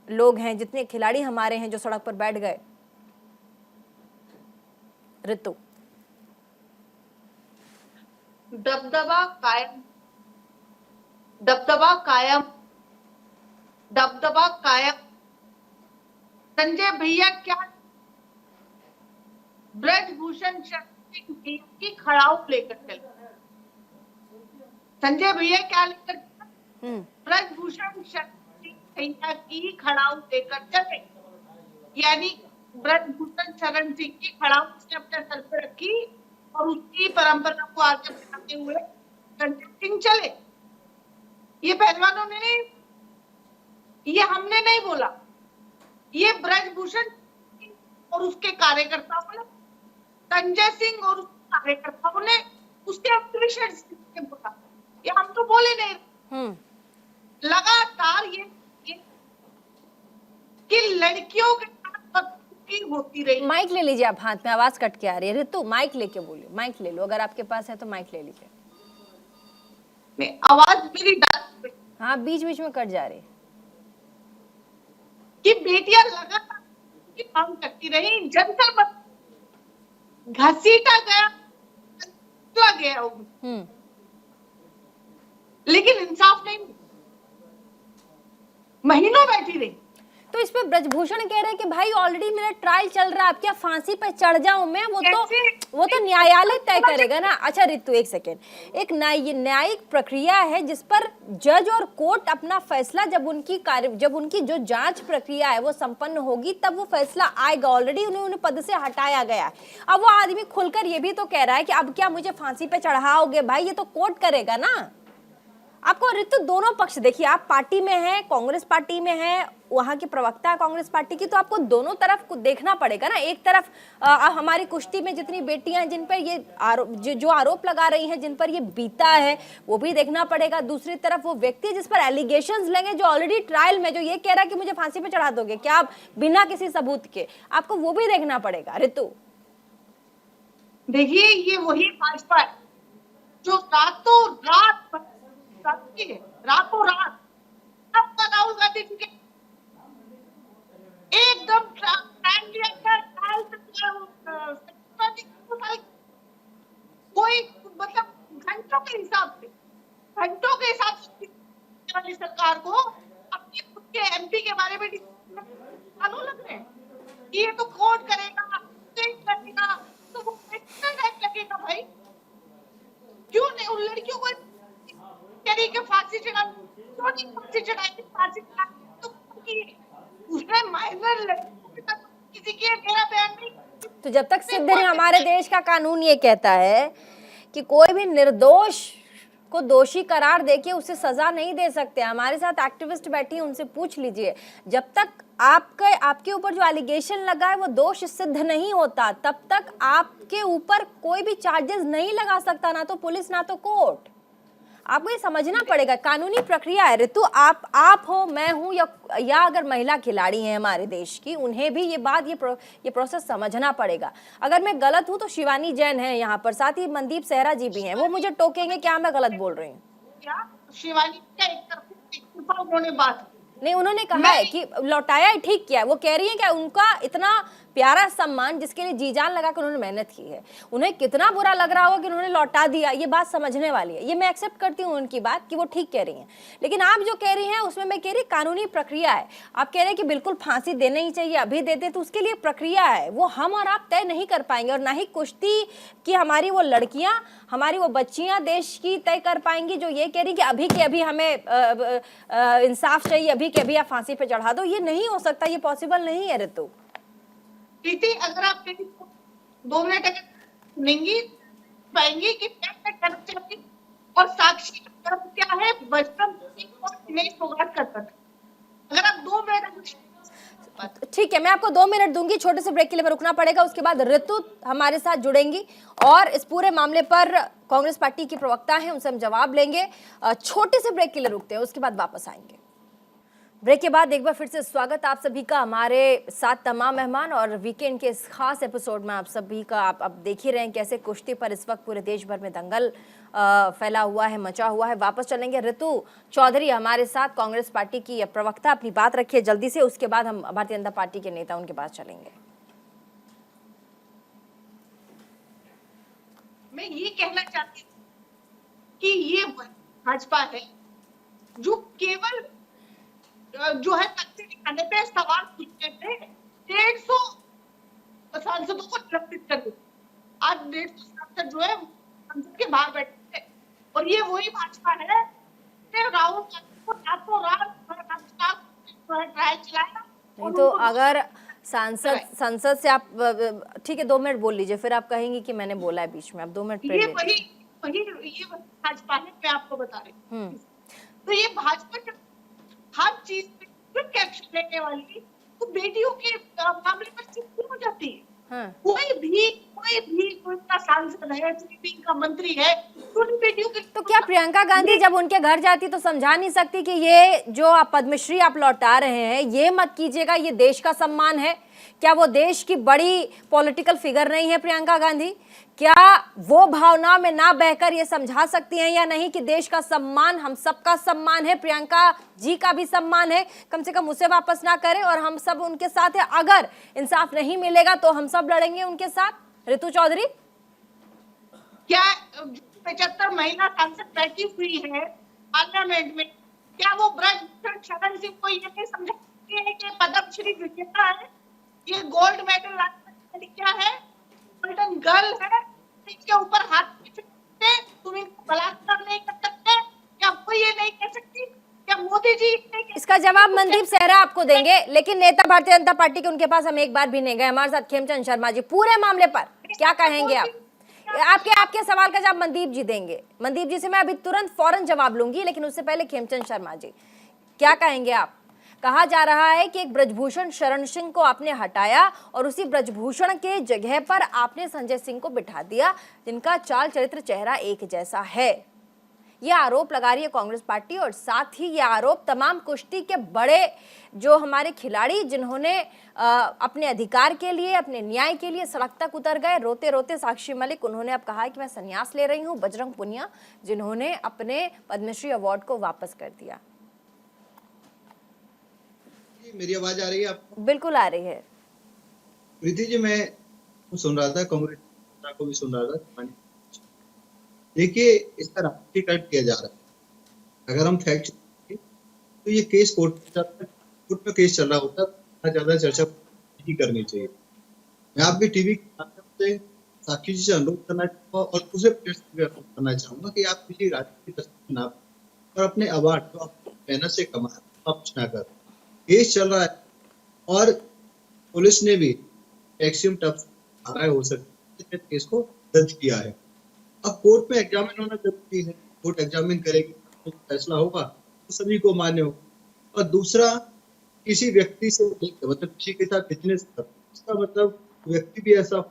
लोग हैं, जितने खिलाड़ी हमारे हैं जो सड़क पर बैठ गए। ऋतु, दबदबा कायम, दबदबा कायम, दबदबा कायम। संजय भैया क्या ब्रजभूषण सिंह की खड़ाऊ लेकर चले? संजय भैया क्या लेकर? ब्रजभूषण सिंह भैया की खड़ाऊ लेकर चले, यानी ब्रजभूषण शरण सिंह की खड़ाऊ उसने अपने सर पे रखी और उसकी परंपरा को आगे बढ़ाते हुए कंटेस्टिंग चले। ये पहलवानों ने नहीं, ये हमने नहीं बोला, ये ब्रजभूषण और उसके कार्यकर्ताओं ने, संजय सिंह और उसके कार्यकर्ताओं ने, उसके एक्टिविस्ट ने बोला। ये हम तो बोले नहीं। लगातार ये कि लड़कियों के साथ बदतमीजी होती रही। माइक ले लीजिए आप हाथ में, आवाज कट के आ रही है। ऋतु माइक लेके बोलिए, माइक ले लो, अगर आपके पास है तो माइक ले लीजिए। आवाज मेरी डाल, हाँ बीच बीच में कट जा रही है। कि बेटियां लगातार काम करती रही, जनता पर घसीटा गया लेकिन इंसाफ नहीं, महीनों बैठी रही। तो इस पे ब्रजभूषण कह रहे हैं कि भाई ऑलरेडी मेरा ट्रायल चल रहा है, अब क्या फांसी पे चढ़ जाऊं मैं? वो तो न्यायालय तय करेगा ना। अच्छा ऋतु एक सेकेंड, एक न्यायिक प्रक्रिया है जिस पर जज और कोर्ट अपना फैसला, जब उनकी जो जांच प्रक्रिया है वो संपन्न होगी तब वो फैसला आएगा। ऑलरेडी उन्हें पद से हटाया गया है। अब वो आदमी खुलकर ये भी तो कह रहा है कि अब क्या मुझे फांसी पे चढ़ाओगे? भाई ये तो कोर्ट करेगा ना। आपको ऋतु दोनों पक्ष देखिए, आप पार्टी में हैं, कांग्रेस पार्टी में हैं, वहां के प्रवक्ता है कांग्रेस पार्टी की, तो आपको दोनों तरफ को देखना पड़ेगा ना। एक तरफ हमारी कुश्ती में जितनी बेटियां जिन पर ये जो आरोप लगा रही हैं, जिन पर ये बीता है, वो भी देखना पड़ेगा। दूसरी तरफ वो व्यक्ति जिस पर एलिगेशंस लेंगे, जो ऑलरेडी ट्रायल में, जो ये कह रहा है कि मुझे फांसी पे चढ़ा दोगे क्या आप बिना किसी सबूत के, आपको वो भी देखना पड़ेगा। ऋतु देखिए, ये वही भाजपा है जो रातों रात राहुल गांधी जी के एकदम कोई मतलब घंटों के हिसाब से वाली सरकार को अपने खुद के एमपी के बारे में कानून लग रहे हैं कि ये तो कोर्ट करेगा, तो वो कितना टाइम लगेगा भाई? क्यों नहीं उन लड़कियों को के फांसी चढ़ा, क्यों नहीं फांसी चढ़ाई? फांसी तो उसने माइनर किसी के मेरा बयान नहीं। तो जब तक सिद्ध नहीं, हमारे देश का कानून ये कहता है कि कोई भी निर्दोष को दोषी करार देके उसे सजा नहीं दे सकते। हमारे साथ एक्टिविस्ट बैठी हैं, उनसे पूछ लीजिए, जब तक आपके ऊपर जो एलिगेशन लगा है वो दोष सिद्ध नहीं होता, तब तक आपके ऊपर कोई भी चार्जेस नहीं लगा सकता, ना तो पुलिस ना तो कोर्ट। आपको ये समझना पड़ेगा, कानूनी प्रक्रिया है। ऋतु आप हो, मैं हूं, या अगर महिला खिलाड़ी हैं हमारे देश की, उन्हें भी ये बात, ये प्रोसेस समझना पड़ेगा। अगर मैं गलत हूं तो शिवानी जैन है यहाँ पर, साथ ही मनदीप सहरा जी भी हैं, वो मुझे टोकेंगे क्या मैं गलत बोल रही हूँ। शिवानी का उन्होंने बात नहीं, उन्होंने कहा है कि लौटाया, ठीक किया। वो कह रही है कि उनका इतना प्यारा सम्मान जिसके लिए जी जान लगा कर उन्होंने मेहनत की है, उन्हें कितना बुरा लग रहा होगा कि उन्होंने लौटा दिया, ये बात समझने वाली है। ये मैं एक्सेप्ट करती हूँ उनकी बात कि वो ठीक कह रही हैं, लेकिन आप जो कह रही हैं उसमें मैं कह रही कानूनी प्रक्रिया है। आप कह रहे हैं कि बिल्कुल फांसी देना ही चाहिए, अभी देते, तो उसके लिए प्रक्रिया है, वो हम और आप तय नहीं कर पाएंगे, और ना ही कुश्ती की हमारी वो लड़कियां, हमारी वो बच्चियां देश की तय कर पाएंगी जो ये कह रही कि अभी के अभी हमें इंसाफ चाहिए, अभी के अभी आप फांसी पे चढ़ा दो। ये नहीं हो सकता, ये पॉसिबल नहीं है। ऋतु प्रीति, अगर आप 2 मिनट सुनेंगी पाएंगी कि और साक्षी क्या है, बचपन अगर आप 2 मिनट, ठीक है, मैं आपको 2 मिनट दूंगी, छोटे से ब्रेक के लिए रुकना पड़ेगा, उसके बाद ऋतु हमारे साथ जुड़ेंगी और इस पूरे मामले पर कांग्रेस पार्टी की प्रवक्ता हैं, उनसे हम जवाब लेंगे। छोटे से ब्रेक के लिए रुकते हैं, उसके बाद वापस आएंगे। ब्रेक के बाद एक बार फिर से स्वागत आप सभी का, हमारे साथ तमाम मेहमान, और वीकेंड के इस खास एपिसोड में आप सभी का, आप अब देख ही रहे हैं कैसे कुश्ती पर इस वक्त पूरे देश भर में दंगल फैला हुआ है, मचा हुआ है। वापस चलेंगे, ऋतु चौधरी हमारे साथ, कांग्रेस पार्टी की प्रवक्ता, अपनी बात रखिए जल्दी से, उसके बाद हम भारतीय जनता पार्टी के नेता, उनके पास चलेंगे। मैं ये कहना चाहती हूँ कि ये भाजपा है जो केवल जो है तख्ते दिखाने पे सवाल पूछते थे, 150 सांसदों को निलंबित कर दिया। आज 150 सांसद जो है संसद के बाहर बैठे थे, और ये वही भाजपा है राहुल गांधी को रातों रात ट्रायल चलाया। नहीं तो संसद से आप ठीक है 2 मिनट बोल लीजिए, फिर आप कहेंगे कि मैंने बोला है बीच में, आप 2 मिनट ये वही भाजपा है, मैं आपको बता रही हूँ। तो ये भाजपा जब हर चीज पे क्विक एक्शन लेने वाली, तो बेटियों के मामले पर चुप क्यों हो जाती है? कोई भी का सांसद है, कोई भी का मंत्री है, छोटी बेटियों के तो क्या प्रियंका गांधी जब उनके घर जाती तो समझा नहीं सकती कि ये जो आप पद्मश्री आप लौटा रहे हैं, ये मत कीजिएगा, ये देश का सम्मान है? क्या वो देश की बड़ी पॉलिटिकल फिगर नहीं है प्रियंका गांधी? क्या वो भावना में ना बहकर ये समझा सकती हैं या नहीं कि देश का सम्मान हम सबका सम्मान है, प्रियंका जी का भी सम्मान है, कम से कम उसे वापस ना करें और हम सब उनके साथ है। अगर इंसाफ नहीं मिलेगा तो हम सब लड़ेंगे उनके साथ। ऋतु चौधरी, क्या 75 महिला सांसद बैठी हुई है पार्लियामेंट में, क्या वो ब्रजभूषण शरण सिंह को ये नहीं समझा सकती है कि पद्मश्री विजेता है, ये गोल्ड मेडल राष्ट्रपति क्या है, गोल्डन गर्ल है, इसके ऊपर हाथ नहीं सकते, तुम इनको बलात्कार नहीं कर सकते? क्या वो ये नहीं कह सकती? क्या मोदी जी इसका जवाब मनदीप सेहरा आपको देंगे, लेकिन नेता भारतीय जनता पार्टी के उनके पास हम एक बार भी नहीं गए। हमारे साथ खेमचंद शर्मा जी, पूरे मामले पर क्या कहेंगे आप? आपके सवाल का जवाब मनदीप जी देंगे। मनदीप जी से मैं अभी तुरंत फौरन जवाब लूंगी, लेकिन उससे पहले खेमचंद शर्मा जी क्या कहेंगे आप? कहा जा रहा है कि एक ब्रजभूषण शरण सिंह को आपने हटाया और उसी ब्रजभूषण के जगह पर आपने संजय सिंह को बिठा दिया, जिनका चाल चरित्र चेहरा एक जैसा है। यह आरोप लगा रही है कांग्रेस पार्टी और साथ ही यह आरोप तमाम कुश्ती के बड़े जो हमारे खिलाड़ी जिन्होंने अपने अधिकार के लिए, अपने न्याय के लिए सड़क तक उतर गए रोते रोते, साक्षी मलिक, उन्होंने अब कहा है कि मैं संन्यास ले रही हूं, बजरंग पुनिया जिन्होंने अपने पद्मश्री अवार्ड को वापस कर दिया। मेरी आवाज आ रही है आपको? बिल्कुल आ रही है। प्रीति जी, मैं सुन रहा था, कांग्रेस को भी सुन रहा था। देखिए, इसका राजनीतिकरण किया जा रहा है। अगर हम फैक्ट तो ये केस कोर्ट में केस चल रहा होता, ज्यादा चर्चा नहीं करनी चाहिए। मैं आपके टीवी के माध्यम से साक्षी जी से अनुरोध करना चाहूंगा और दूसरे प्रेस भी अनुरोध करना चाहूंगा कि आप किसी राजनीतिक तस्वीर ना और अपने अवार्ड जो आप मेहनत से कमाए वापस ना कर। केस चल रहा है और पुलिस ने भी एक्सियम टफ हो सकता है केस को दर्ज किया है। अब कोर्ट में एग्जामिन होना जरूरी है, कोर्ट एग्जामिन करेगी तो फैसला होगा तो सभी को मान्य होगा। और दूसरा, किसी व्यक्ति से मतलब किसी के साथ बिजनेस कर, इसका मतलब व्यक्ति भी ऐसा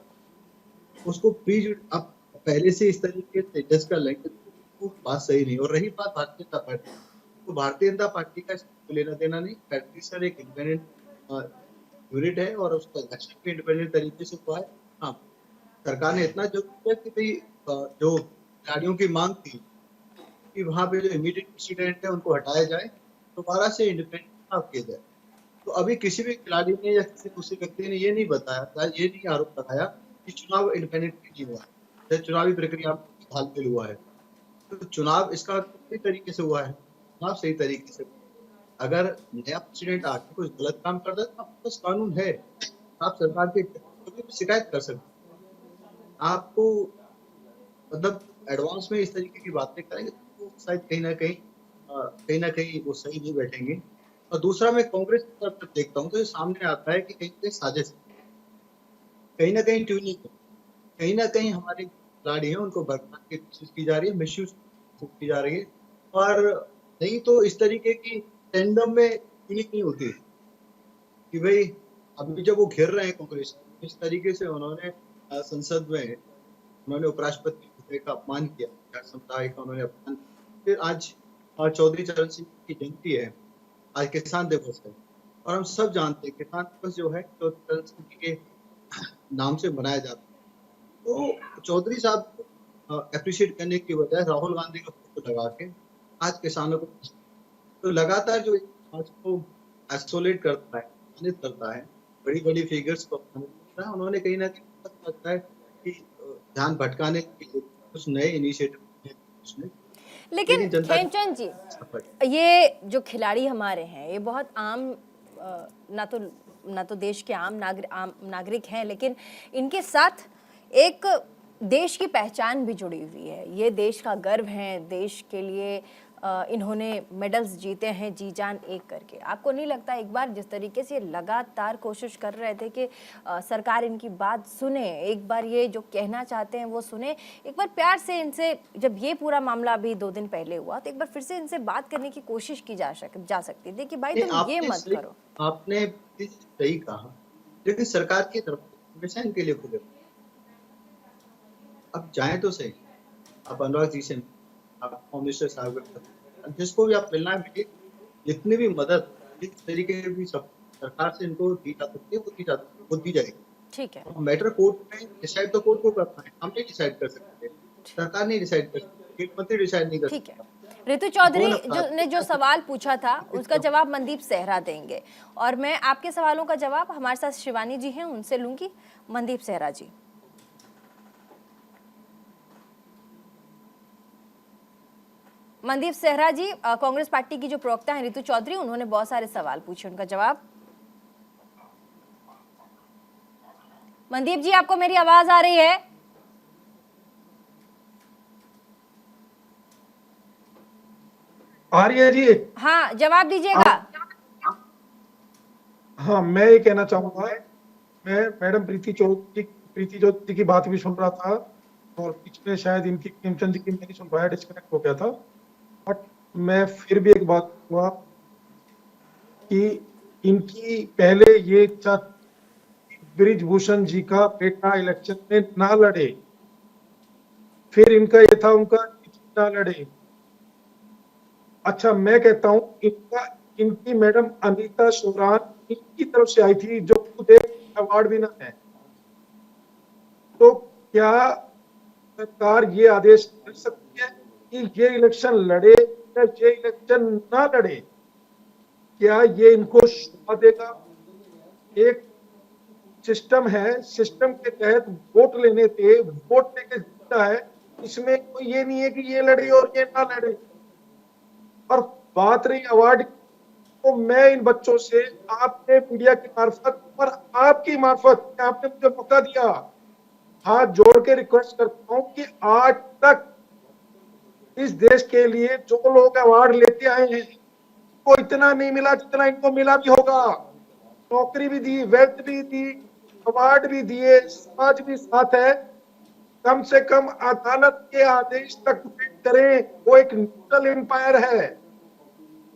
उसको अब पहले से इस तरीके से जज कर लेंगे तो बात सही नहीं। और रही बात भारतीय जनता पार्टी, तो भारतीय जनता पार्टी का लेना देना नहीं। फैक्ट्री एक इंडिपेंडेंट यूनिट है और उसका इलेक्शन भी इंडिपेंडेंट तरीके से हुआ है। हाँ, सरकार ने इतना जो किया कि भाई जो खिलाड़ियों की मांग थी कि वहां पे जो इमीडिएट प्रेसिडेंट है उनको हटाया जाए, दोबारा से इंडिपेंडेंट चुनाव किया जाए। तो अभी किसी भी खिलाड़ी ने या किसी दूसरे व्यक्ति ने ये नहीं बताया, ये नहीं आरोप लगाया कि चुनाव इंडिपेंडेंट नहीं हुआ है, चुनावी प्रक्रिया हाल हुआ है। तो चुनाव इसका सही तरीके से हुआ है, चुनाव सही तरीके से। अगर नया प्रेसिडेंट आके कुछ गलत काम कर देता तो बस कानून है, आप सरकार के शिकायत कर सकते। आपको मतलब एडवांस में इस तरीके की बातें करेंगे तो शायद कहीं ना कहीं वो सही नहीं बैठेंगे। और दूसरा, मैं कांग्रेस की तरफ देखता हूँ तो ये सामने आता है कि कहीं कहीं साजिश, कहीं ना कहीं ट्यूनिंग, कहीं ना कहीं हमारे खिलाड़ी हैं उनको बरकरार की कोशिश की जा रही है, मिसयूज की जा रही है। और नहीं तो इस तरीके की टेंडम में ट्यूनिंग नहीं होती कि भाई अभी जब वो घेर रहे हैं कांग्रेस, इस तरीके से उन्होंने संसद में उन्होंने उपराष्ट्रपति का अपमान किया, समुदाय का उन्होंने अपमान। फिर आज चौधरी चरण सिंह की जयंती है, आज किसान दिवस है और हम सब जानते हैं किसान दिवस जो है चौधरी चरण सिंह के नाम से मनाया जाता है। तो चौधरी साहब को अप्रिशिएट करने की बजाय राहुल गांधी का फोटो लगा के आज किसानों को तो लगातार जो आज को आइसोलेट करता है, करता है, बड़ी बड़ी फिगर्स को उन्होंने कहीं ना कहीं लगता है कि ध्यान भटकाने के लिए कुछ नए इनिशिएटिव। लेकिन खेमचंद जी, ये जो खिलाड़ी हमारे हैं ये बहुत आम ना तो देश के आम नागरिक हैं, लेकिन इनके साथ एक देश की पहचान भी जुड़ी हुई है। ये देश का गर्व है, देश के लिए इन्होंने मेडल्स जीते हैं जी जान एक करके। आपको नहीं लगता एक बार जिस तरीके से लगातार कोशिश कर रहे थे कि सरकार इनकी बात सुने, एक बार ये जो कहना चाहते हैं वो सुने, एक बार प्यार से इनसे, जब ये पूरा मामला अभी 2 दिन पहले हुआ तो एक बार फिर से इनसे बात करने की कोशिश की जा सकती थी कि भाई तुम ये मत करो। आपने सही कहा, लेकिन सरकार की तरफ हमेशा इनके लिए खुले। अब जाए तो सही, आप अनुराग जी से, आप होम मिनिस्टर साहब, जिसको भी आप मिलना है, जितनी भी मदद जिस तरीके की भी सब सरकार से इनको दी जा सकती है वो दी जाएगी। ठीक है, मैटर कोर्ट में डिसाइड तो कोर्ट को करना है, हम नहीं डिसाइड कर सकते, सरकार नहीं डिसाइड कर सकती, मुख्यमंत्री डिसाइड नहीं कर ठीक है। सकता। ऋतु चौधरी ने जो सवाल पूछा था उसका जवाब मनदीप सेहरा देंगे, और मैं आपके सवालों का जवाब हमारे साथ शिवानी जी हैं उनसे लूंगी। मनदीप सेहरा जी। मनदीप सेहरा जी, कांग्रेस पार्टी की जो प्रवक्ता हैं ऋतु चौधरी, उन्होंने बहुत सारे सवाल पूछे, उनका जवाब। मनदीप जी, आपको मेरी आवाज आ रही है? आ रही है जी। हाँ, जवाब दीजिएगा। हाँ, मैं ये कहना चाहूंगा, मैं मैडम प्रीति चौधरी की बात भी सुन रहा था, और पिछले शायद इनकी खेमचंद जी की नहीं सुन पाया, डिस्कनेक्ट हो गया था। बट मैं फिर भी एक बात हुआ कि इनकी पहले ये इच्छा ब्रिजभूषण जी का बेटा इलेक्शन में ना लड़े, फिर इनका ये था उनका ना लड़े। अच्छा, मैं कहता हूं इनकी मैडम अनीता शोरान इनकी तरफ से आई थी, जो खुद एक अवार्ड विनर है। तो क्या सरकार ये आदेश कर सकती है कि ये इलेक्शन लड़े या ये इलेक्शन ना लड़े? क्या ये इनको शोभा देगा? एक सिस्टम है, सिस्टम के तहत वोट लेने थे, वोट लेके जीता है, इसमें कोई ये नहीं है कि ये लड़े और ये ना लड़े। और बात रही अवार्ड, तो मैं इन बच्चों से आपने मीडिया की मार्फत और आपकी मार्फत, आपने मुझे मौका दिया, हाथ जोड़ के रिक्वेस्ट करता हूं कि आज तक इस देश के लिए जो लोग अवार्ड लेते आए हैं, को इतना नहीं मिला जितना इनको मिला भी होगा। नौकरी भी दी, वेल्थ भी दी, अवार्ड भी दिए, समाज भी साथ है। कम से कम अदालत के आदेश तक वेट करें। वो एक न्यूट्रल एम्पायर है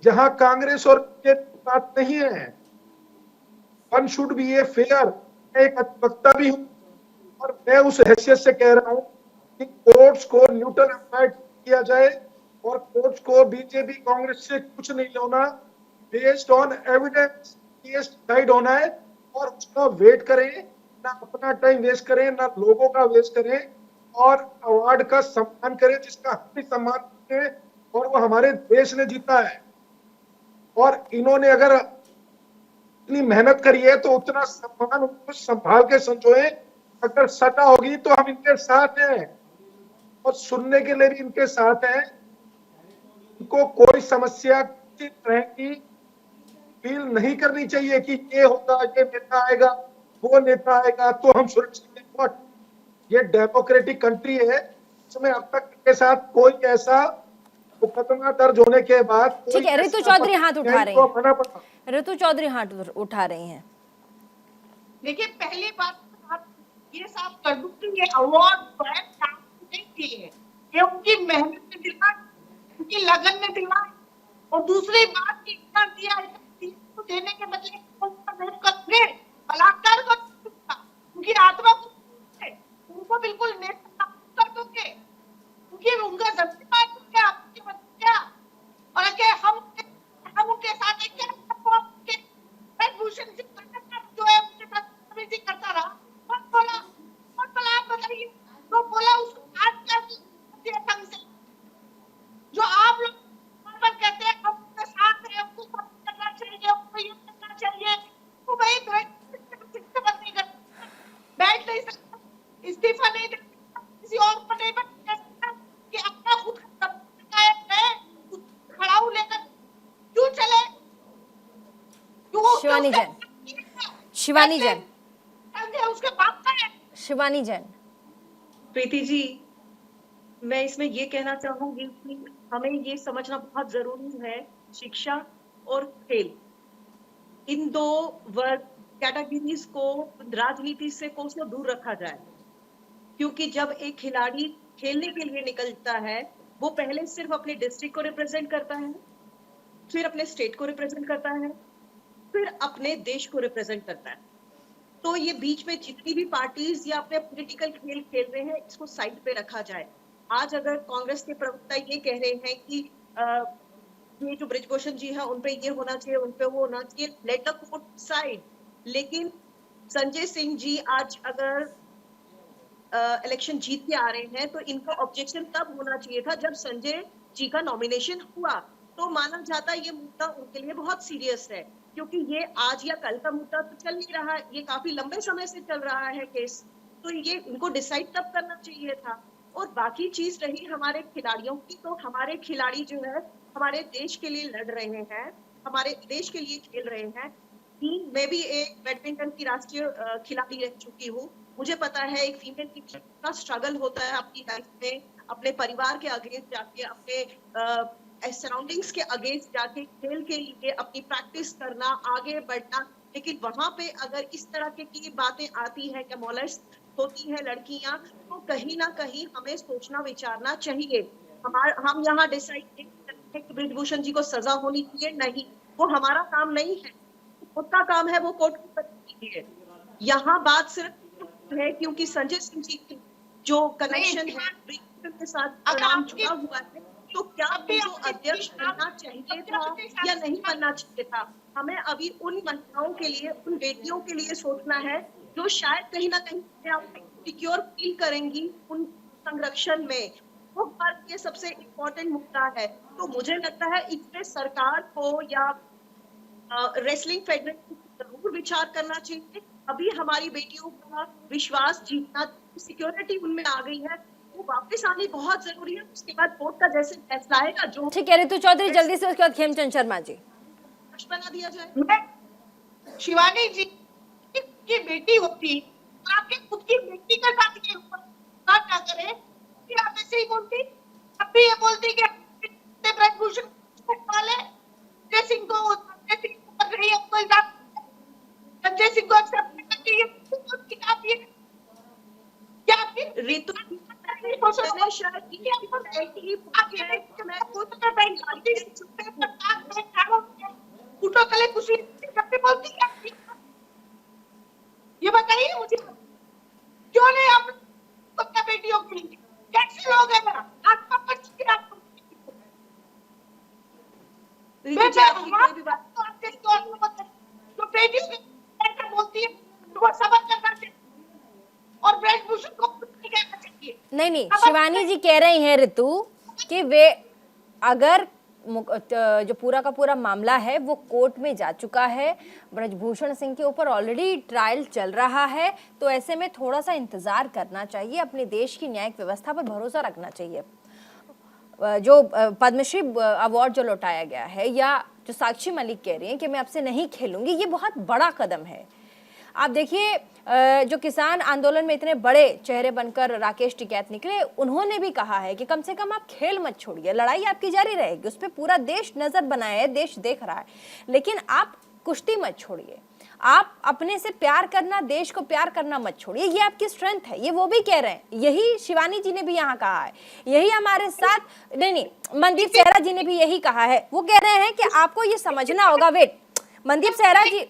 जहां कांग्रेस और बीजेपी बात नहीं है। One should be a fair. मैं एक अधिवक्ता भी हूं और मैं उस हैसियत से कह रहा हूं कि कोर्ट्स को न्यूट्रल एम्पायर किया जाए और कोर्ट्स को बीजेपी कांग्रेस से कुछ नहीं होना, based on evidence case decide होना है, और उसका वेट करें, ना अपना टाइम वेस्ट करें, ना लोगों का वेस्ट करें, और अवार्ड का सम्मान करें जिसका हम भी सम्मान करते हैं, और वो हमारे देश ने जीता है। और इन्होंने अगर इतनी मेहनत करी है तो उतना सम्मान उनको संभाल के संजोए। अगर सटा होगी तो हम इनके साथ हैं और सुनने के लिए भी इनके साथ हैं। इनको कोई समस्या किसी तरह की फील नहीं करनी चाहिए कि ये होगा, ये नेता आएगा, वो नेता आएगा तो हम सुरक्षित हैं। ये डेमोक्रेटिक कंट्री है, इसमें अब तक के साथ कोई ऐसा मुकदमा दर्ज होने के बाद। ठीक है, ऋतु चौधरी हाथ उठा रही हैं। ऋतु चौधरी हाथ उठा रही हैं। देखिए, पहली बात आप ये साफ कर दूं कि ये अवार्ड नहीं किए, ये उनकी मेहनत में दिला, उनकी लगन में दिला। और दूसरी बात कि इतना दिया देने के बदले करेंगे बलात्कार उनकी आत्मा को, उनको बिल्कुल नेता कर दोगे, क्योंकि उनका जज्बा क्या आपके बच्चा, और अगर हम उनके साथ एक भूषण जो है उनके साथ करता रहा, कौन बोला आप बताइए, जो बोला उसको आज ढंग से, जो आप लोग कहते हैं हम उनके साथ हैं, उनको करना चाहिए, उनको ये करना चाहिए, तो भाई बैठ नहीं सकता, इस्तीफा नहीं दे सकता, किसी और को नहीं बता सकता कि अपना खुद खड़ा लेकर क्यों चले? शिवानी जैन उसके बाप का है। शिवानी जैन। प्रीति जी, मैं इसमें ये कहना चाहूंगी कि हमें ये समझना बहुत जरूरी है, शिक्षा और खेल, इन दो वर्ग कैटेगरीज को राजनीति से कोसों दूर रखा जाए। क्योंकि जब एक खिलाड़ी खेलने के लिए निकलता है, वो पहले सिर्फ अपने डिस्ट्रिक्ट को रिप्रेजेंट करता है, फिर अपने स्टेट को रिप्रेजेंट करता है, फिर अपने देश को रिप्रेजेंट करता है। तो ये बीच में जितनी भी पार्टीज या अपने पॉलिटिकल खेल खेल रहे हैं, इसको साइड पे रखा जाए। आज अगर कांग्रेस के प्रवक्ता ये कह रहे हैं कि ये जो बृजभूषण जी है, उनपे ये होना चाहिए, उनपे वो होना चाहिए, लेट द कोर्ट डिसाइड। लेकिन संजय सिंह जी आज अगर इलेक्शन जीत के आ रहे हैं, तो इनका ऑब्जेक्शन तब होना चाहिए था जब संजय जी का नॉमिनेशन हुआ, तो माना जाता ये मुद्दा उनके लिए बहुत सीरियस है। क्योंकि ये आज या कल का मुद्दा तो चल नहीं रहा, ये काफी लंबे समय से चल रहा है केस, तो ये इनको डिसाइड तब करना चाहिए था। और बाकी चीज रही हमारे खिलाड़ियों की, तो हमारे खिलाड़ी जो है हमारे देश के लिए लड़ रहे हैं, हमारे देश के लिए खेल रहे हैं। मैं भी एक बैडमिंटन की राष्ट्रीय खिलाड़ी रह चुकी हूँ, मुझे पता है एक फीमेल की कितना स्ट्रगल होता है अपनी लाइफ में, अपने परिवार के अगेंस्ट जाके, अपने सराउंडिंग्स के अगेंस्ट जाके खेल के लिए अपनी प्रैक्टिस करना, आगे बढ़ना। लेकिन वहां पे अगर इस तरह की बातें आती है कि मोलेस्ट होती है लड़कियां, तो कहीं ना कहीं हमें सोचना विचारना चाहिए। हम यहाँ डिसाइड नहीं करते कि बृजभूषण जी को सजा होनी चाहिए, नहीं, वो हमारा काम नहीं है, उसका काम है, वो कोर्ट की है। यहाँ बात सिर्फ है क्योंकि संजय सिंह जी की जो कनेक्शन है बृजभूषण के साथ नाम जुड़ा हुआ है, तो क्या उनको अध्यक्ष बनना चाहिए था या नहीं बनना चाहिए था? हमें अभी उन महिलाओं के लिए, उन बेटियों के लिए सोचना है जो शायद कहीं ना कहीं सिक्योर फील करेंगी उन संरक्षण में। वो हमारे लिए सबसे इम्पोर्टेंट मुद्दा है। तो मुझे लगता है इसमें सरकार को या रेसलिंग फेडरेशन को जरूर विचार करना चाहिए। अभी हमारी बेटियों का विश्वास जीतना, सिक्योरिटी उनमें आ गई है, वो वापस आनी बहुत जरूरी है। उसके बाद कोर्ट का जैसे फैसला आएगा, जो ठीक है ऋतु चौधरी, जल्दी से उसके बाद खेमचंद शर्मा जी बना दिया जाए। शिवानी जी की बेटी होती, आपके खुद की बेटी का साथ ये बात ना करे कि आप ऐसे ही बोलती, अब भी ये बोलती कि बृजभूषण वाले संजय सिंह को कर रही है, संजय सिंह को एक्सेप्ट करती है, क्या फिर ऋतु ये बताइए मुझे, क्यों नहीं आप अपना बेटियों के लिए, कैसे लोग हैं ना आपका जो बेटियों के बोलती है वो समझ करते और बृजभूषण को नहीं कहना चाहिए। नहीं, शिवानी जी कह रही हैं ऋतु कि वे अगर जो पूरा का पूरा मामला है वो कोर्ट में जा चुका है, बृजभूषण सिंह के ऊपर ऑलरेडी ट्रायल चल रहा है, तो ऐसे में थोड़ा सा इंतजार करना चाहिए, अपने देश की न्यायिक व्यवस्था पर भरोसा रखना चाहिए। जो पद्मश्री अवार्ड जो लौटाया गया है, या जो साक्षी मलिक कह रही हैं कि मैं आपसे नहीं खेलूंगी, ये बहुत बड़ा कदम है। आप देखिए, जो किसान आंदोलन में इतने बड़े चेहरे बनकर राकेश टिकैत निकले, उन्होंने भी कहा है कि कम से कम आप खेल मत छोड़िए, लड़ाई आपकी जारी रहेगी, उस पर पूरा देश नजर बनाए है, देश देख रहा है, लेकिन आप कुश्ती मत छोड़िए, आप अपने से प्यार करना, देश को प्यार करना मत छोड़िए, ये आपकी स्ट्रेंथ है। ये वो भी कह रहे हैं, यही शिवानी जी ने भी यहाँ कहा है, यही हमारे साथ नहीं मनदीप सेहरा जी ने भी यही कहा है। वो कह रहे हैं कि आपको ये समझना होगा, वेट, मनदीप सेहरा जी,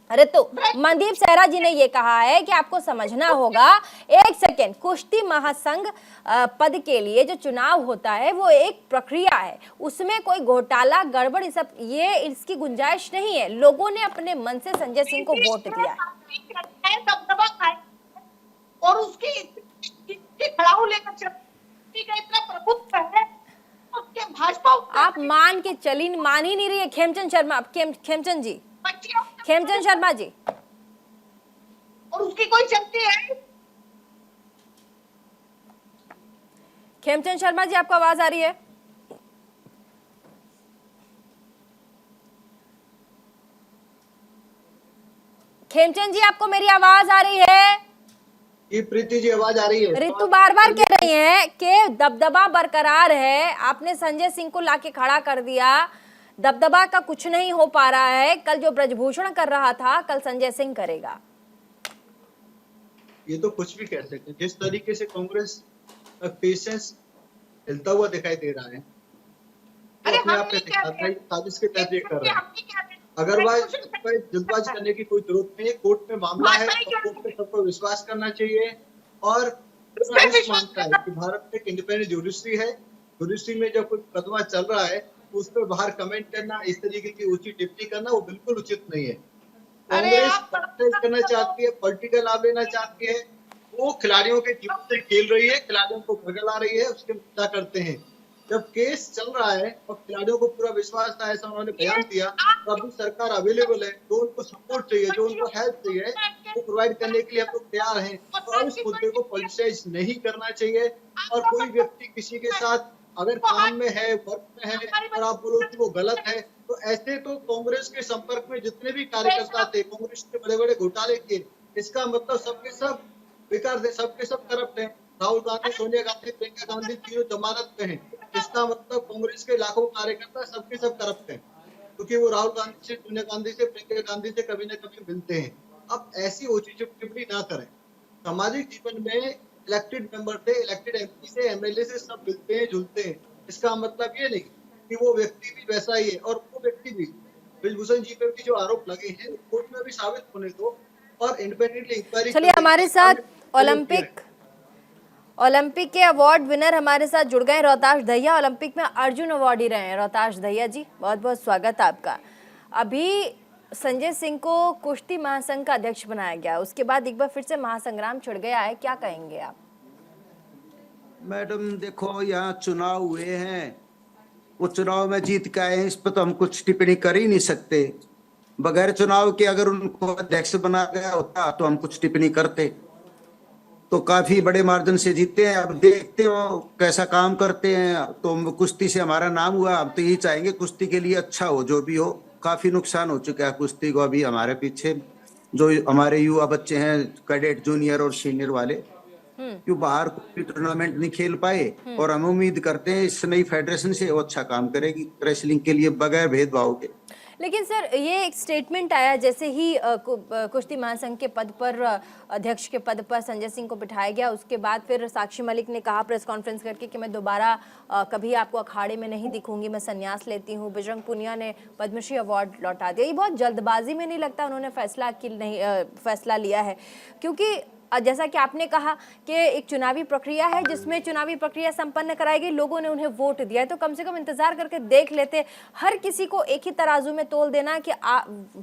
अरे तो मनदीप सेहरा जी ने ये कहा है कि आपको समझना होगा, एक सेकेंड, कुश्ती महासंघ पद के लिए जो चुनाव होता है वो एक प्रक्रिया है, उसमें कोई घोटाला गड़बड़ सब ये इसकी गुंजाइश नहीं है। लोगों ने अपने मन से संजय सिंह को वोट दिया है और उसकी खड़ाऊ लेकर इतना प्रभुत्व है, भाजपा आप मान के चली, मान ही नहीं रही है। खेमचंद शर्मा, खेमचंद जी, खेमचंद शर्मा जी, और उसकी कोई चलती है। खेमचंद शर्मा जी, आपको आवाज आ रही है? खेमचंद जी, आपको मेरी आवाज आ रही है? ये प्रीति जी आवाज आ रही है? रितु बार बार कह रही है कि दबदबा बरकरार है, आपने संजय सिंह को लाके खड़ा कर दिया, दबदबा का कुछ नहीं हो पा रहा है, कल जो ब्रजभूषण कर रहा था कल संजय सिंह करेगा। ये तो कुछ भी कह सकते हैं। जिस तरीके से कांग्रेस का पेशेंस हिलता हुआ दिखाई दे रहा है, तो अरे अपने आप हमने में क्या दिखाता है कि साजिश के तहत ये कर रहा है। हमने क्या किया? अगर जल्दबाजी करने की कोई जरूरत नहीं है। कोर्ट में मामला है और कोर्ट में सबको विश्वास करना चाहिए। और पूरा विश्व मानता है कि भारत में एक इंडिपेंडेंट ज्यूडिशरी है। ज्यूडिशरी में जब कोई मुकदमा चल रहा है तो उस पर बाहर कमेंट करना, इस तरीके की ऊंची टिप्पणी करना वो बिल्कुल उचित नहीं है। कांग्रेस पॉलिटिक्स करना चाहती है, पॉलिटिकल लाभ लेना चाहती है, वो खिलाड़ियों के जीवन से खेल रही है, खिलाड़ियों को भगला रही है, उसके मुद्दा करते हैं। जब केस चल रहा है और खिलाड़ियों को पूरा विश्वास था, ऐसा उन्होंने बयान दिया, तो अभी सरकार अवेलेबल है, जो उनको सपोर्ट चाहिए, जो उनको हेल्प चाहिए, वो प्रोवाइड करने के लिए हम लोग तैयार हैं। तो इस मुद्दे को पॉलिटिसाइज नहीं करना चाहिए। और कोई व्यक्ति किसी के साथ अगर काम में है, वर्क में है, और आप बोलो कि वो गलत है, तो ऐसे तो कांग्रेस के संपर्क में जितने भी कार्यकर्ता थे, कांग्रेस के बड़े बड़े घोटाले किए, इसका मतलब सबके सब बेकार थे, सबके सब करप्ट हैं। राहुल गांधी, सोनिया गांधी, प्रियंका गांधी तीनों जमानत पे हैं। इसका मतलब कांग्रेस के लाखों कार्यकर्ता सबके सब करप्ट हैं, क्योंकि वो राहुल गांधी से, सोनिया गांधी से, प्रियंका गांधी से कभी न कभी मिलते हैं। अब ऐसी ऊंची टिप्पणी ना करें। सामाजिक जीवन में इलेक्टेड मेंबर थे, इलेक्टेड एमपी से, एमएलए से सब मिलते हैं, जुलते हैं। इसका मतलब ये नहीं कि वो व्यक्ति भी वैसा ही है। और वो व्यक्ति भी, ब्रिजभूषण जी पे भी जो आरोप लगे हैं कोर्ट में भी साबित होने दो और इंडिपेंडेंटली इंक्वायरी। चलिए, हमारे साथ ओलंपिक के अवार्ड विनर हमारे साथ जुड़ गए रोहताश दहिया, ओलंपिक में अर्जुन अवार्डी रहे हैं। रोहताश दहिया जी, बहुत बहुत स्वागत आपका। अभी संजय सिंह को कुश्ती महासंघ का अध्यक्ष बनाया गया, उसके बाद एक बार फिर से महासंग्राम छिड़ गया है, क्या कहेंगे आप? मैडम देखो, यहाँ चुनाव हुए हैं, वो चुनाव में जीत के आए हैं, इस पर तो हम कुछ टिप्पणी कर ही नहीं सकते। बगैर चुनाव के अगर उनको अध्यक्ष बना गया होता तो हम कुछ टिप्पणी करते। तो काफी बड़े मार्जिन से जीते हैं। अब देखते हो कैसा काम करते हैं। तो कुश्ती से हमारा नाम हुआ, हम तो यही चाहेंगे कुश्ती के लिए अच्छा हो, जो भी हो। काफी नुकसान हो चुका है कुश्ती को अभी हमारे पीछे, जो हमारे युवा बच्चे हैं, कैडेट, जूनियर और सीनियर वाले, क्यों बाहर कोई टूर्नामेंट नहीं खेल पाए। और हम उम्मीद करते हैं इस नई फेडरेशन से वो अच्छा काम करेगी रेसलिंग के लिए बगैर भेदभाव के। लेकिन सर, ये एक स्टेटमेंट आया जैसे ही कुश्ती महासंघ के पद पर, अध्यक्ष के पद पर संजय सिंह को बिठाया गया, उसके बाद फिर साक्षी मलिक ने कहा प्रेस कॉन्फ्रेंस करके कि मैं दोबारा कभी आपको अखाड़े में नहीं दिखूंगी, मैं संन्यास लेती हूँ। बजरंग पुनिया ने पद्मश्री अवार्ड लौटा दिया। ये बहुत जल्दबाजी में नहीं लगता उन्होंने फैसला लिया है? क्योंकि जैसा कि आपने कहा कि एक चुनावी प्रक्रिया है, जिसमें चुनावी प्रक्रिया संपन्न कराई गई, लोगों ने उन्हें वोट दिया है, तो कम से कम इंतजार करके देख लेते। हर किसी को एक ही तराजू में तोल देना कि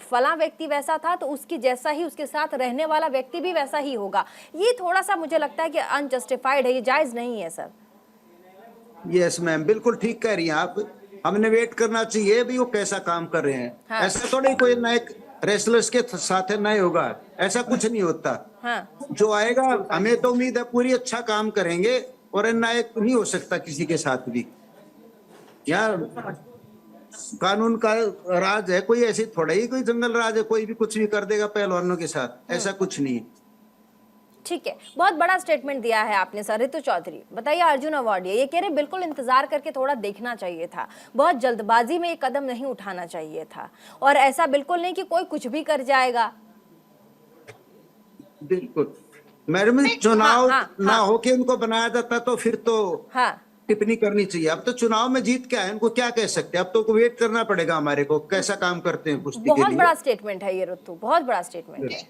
फला व्यक्ति वैसा था तो उसकी जैसा ही उसके साथ रहने वाला व्यक्ति भी वैसा ही होगा, ये थोड़ा सा मुझे लगता है कि अनजस्टिफाइड है, ये जायज नहीं है सर। यस मैम, बिल्कुल ठीक कह रही हैं आप। हमने वेट करना चाहिए भी वो कैसा काम कर रहे हैं। हाँ। ऐसा तो नहीं कोई नए रेसलर्स के साथ नए होगा, ऐसा कुछ नहीं होता। हाँ। जो आएगा हमें तो उम्मीद है पूरी अच्छा काम करेंगे, और नायक नहीं हो सकता किसी के साथ भी। यार कानून का राज है, कोई ऐसी थोड़ा ही कोई जंगल राज है, कोई भी कुछ भी कर देगा पहलवानों के साथ, ऐसा कुछ नहीं है। ठीक है, बहुत बड़ा स्टेटमेंट दिया है आपने सर। ऋतु चौधरी बताइए, अर्जुन अवार्ड ये कह रहे बिल्कुल इंतजार करके थोड़ा देखना चाहिए था, बहुत जल्दबाजी में ये कदम नहीं उठाना चाहिए था, और ऐसा बिल्कुल नहीं कि कोई कुछ भी कर जाएगा। बिल्कुल मैडम, चुनाव ना हो के उनको बनाया जाता तो फिर तो टिप्पणी करनी चाहिए। अब तो चुनाव में जीत के आए, उनको क्या कह सकते हैं। अब तो वेट करना पड़ेगा हमारे को कैसा काम करते हैं कुश्ती के लिए। बहुत बड़ा स्टेटमेंट है ये ऋतु, बहुत बड़ा स्टेटमेंट है।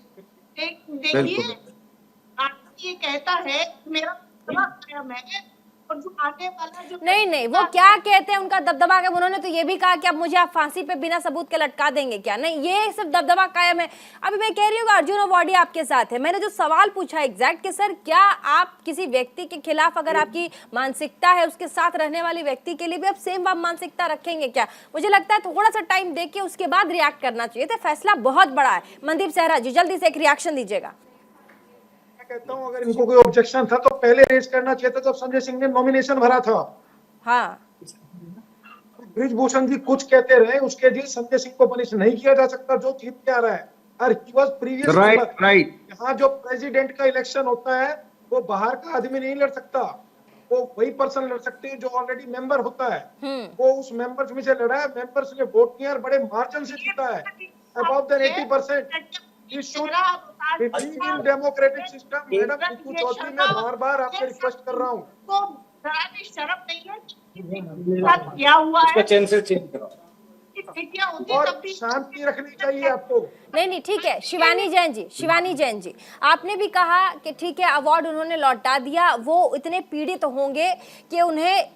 देखिए, ये कहता है मेरा और जो आने वाला जो नहीं, वो क्या कहते हैं उनका दबदबा है। उन्होंने तो ये भी कहा कि अब मुझे आप फांसी पे बिना सबूत के लटका देंगे क्या? नहीं, ये सब दबदबा कायम है। अभी मैं कह रही हूँ अर्जुन अवार्डी आपके साथ है। मैंने जो सवाल पूछा एग्जैक्ट कि सर क्या आप किसी व्यक्ति के खिलाफ, अगर आपकी मानसिकता है उसके साथ रहने वाले व्यक्ति के लिए भी आप सेम आप मानसिकता रखेंगे क्या? मुझे लगता है थोड़ा सा टाइम दे के उसके बाद रिएक्ट करना चाहिए था। फैसला बहुत बड़ा है। मनदीप सहरा जी, जल्दी से एक रिएक्शन दीजिएगा। कहता हूं अगर इनको कोई ऑब्जेक्शन था तो पहले रेज करना चाहिए था जब संजय सिंह ने नॉमिनेशन भरा था। हाँ, ब्रिजभूषण जी कुछ कहते रहे, उसके लिए संजय सिंह को पनिश नहीं किया जा सकता जो जीत के आ रहा है। और he was previous right right. यहाँ जो प्रेसिडेंट का इलेक्शन होता है वो बाहर का आदमी नहीं लड़ सकता, वो वही पर्सन लड़ सकते हैं जो ऑलरेडी मेंबर होता है। वो उस मेंबर्स में से लड़ा है, मेंबर्स ने वोट किया और बड़े मार्जिन से जीता है, about then 80%। Democratic system. Madam Tiku Chaudhary, मैं बार-बार आपसे रिक्वेस्ट कर रहा हूँ, तो जरा भी शर्म नहीं है कि साथ क्या हुआ है, चैन से चेंज करो बेटियां होती और तब भी शांति रखनी चाहिए आपको। नहीं ठीक है शिवानी जैन जी, आपने भी कहा कि ठीक है अवार्ड उन्होंने लौटा दिया, वो इतने पीड़ित होंगे कि उन्हें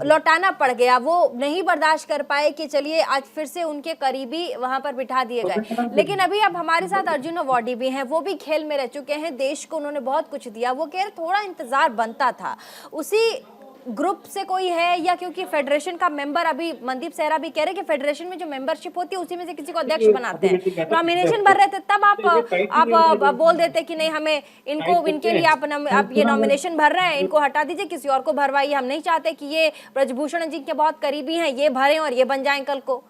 लौटाना पड़ गया, वो नहीं बर्दाश्त कर पाए कि चलिए आज फिर से उनके करीबी वहां पर बिठा दिए गए। लेकिन अभी अब हमारे साथ अर्जुन अवार्डी भी हैं, वो भी खेल में रह चुके हैं, देश को उन्होंने बहुत कुछ दिया। वो कह रहे थोड़ा इंतजार बनता था, उसी ग्रुप से कोई है या क्योंकि फेडरेशन का मेंबर, अभी मनदीप सहरा भी कह रहे कि फेडरेशन में जो मेंबरशिप होती है उसी में से किसी को अध्यक्ष बनाते हैं। नॉमिनेशन भर रहे थे तब आप बोल देते कि नहीं हमें इनके लिए आप ये नॉमिनेशन भर रहे हैं, इनको हटा दीजिए, किसी और को भरवाइए, हम नहीं चाहते कि ये ब्रजभूषण जी के बहुत करीबी हैं ये भरें और ये बन जाएं कल को।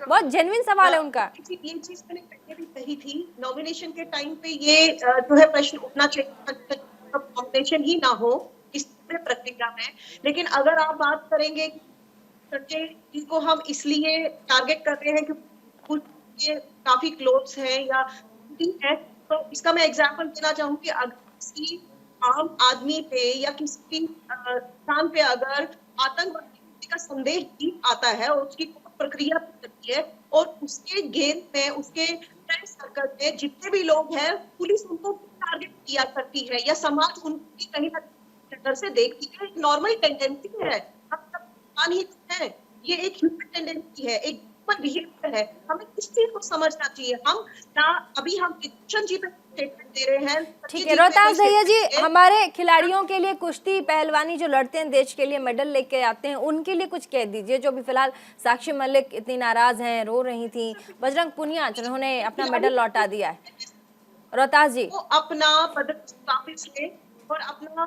बहुत जेन्युइन सवाल है उनका। ये चीज मैंने पहले भी कही थी, नॉमिनेशन के टाइम पे ये जो है प्रश्न उठना चाहिए, नॉमिनेशन ही ना हो इस प्रक्रिया में। लेकिन अगर आप बात करेंगे संजय जी को हम इसलिए टारगेट कर रहे हैं कि काफी क्लोज है या है, तो इसका मैं एग्जांपल देना चाहूंगी। अगर किसी आम आदमी पे या किसी स्थान पे अगर आतंकवादी का संदेश भी आता है और उसकी प्रक्रिया करती है और उसके गेम में, उसके फ्रेंड सर्कल में जितने भी लोग हैं, पुलिस उनको टारगेट किया करती है या समाज उनकी कहीं ना डर से देखती है। एक नॉर्मल टेंडेंसी है, हम सब इंसान ही हैं, ये एक ह्यूमन टेंडेंसी है, एक ह्यूमन बिहेवियर है। हमें इस चीज को समझना चाहिए। हम ना अभी हम किशन जी पे स्टेटमेंट दे रहे हैं। ठीक है रोहतास दहिया जी, हमारे खिलाड़ियों के लिए कुश्ती पहलवानी जो लड़ते हैं देश के लिए मेडल लेके आते हैं, उनके लिए कुछ कह दीजिए। जो भी फिलहाल साक्षी मलिक इतनी नाराज हैं, रो रही थी, बजरंग पुनिया जिन्होंने अपना मेडल लौटा दिया है, रोहतास जी वो अपना पदक वापस ले और अपना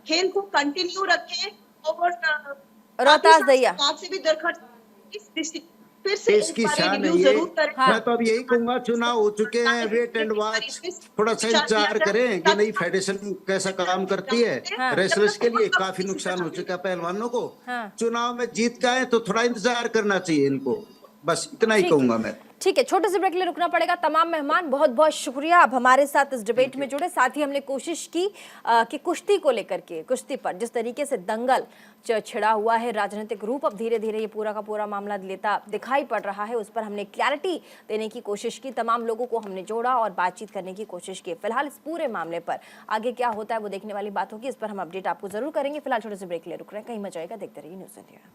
खेल को कंटिन्यू रखें और रोहतास दहिया से भी दरखास्त फिर से इसकी शान है ये। मैं तो अब यही कहूंगा, चुनाव हो चुके हैं, वेट एंड वॉच, थोड़ा सा इंतजार करें कि नई फेडरेशन कैसा काम करती है। रेसलर्स के लिए काफी नुकसान हो चुका है पहलवानों को, चुनाव में जीत के आए तो थोड़ा इंतजार करना चाहिए इनको, बस इतना ही कहूंगा मैं। ठीक है, छोटे से ब्रेक के लिए रुकना पड़ेगा। तमाम मेहमान बहुत बहुत शुक्रिया आप हमारे साथ इस डिबेट में जुड़े। साथ ही हमने कोशिश की कि कुश्ती को लेकर के, कुश्ती पर जिस तरीके से दंगल छिड़ा हुआ है, राजनीतिक रूप अब धीरे धीरे ये पूरा का पूरा मामला लेता दिखाई पड़ रहा है, उस पर हमने क्लैरिटी देने की कोशिश की, तमाम लोगों को हमने जोड़ा और बातचीत करने की कोशिश की। फिलहाल इस पूरे मामले पर आगे क्या होता है वो देखने वाली बात होगी, इस पर हम अपडेट आपको जरूर करेंगे। फिलहाल छोटे से ब्रेक के लिए रुक रहे हैं, कहीं मत जाएगा, देखते रहिए न्यूज़ इंडिया।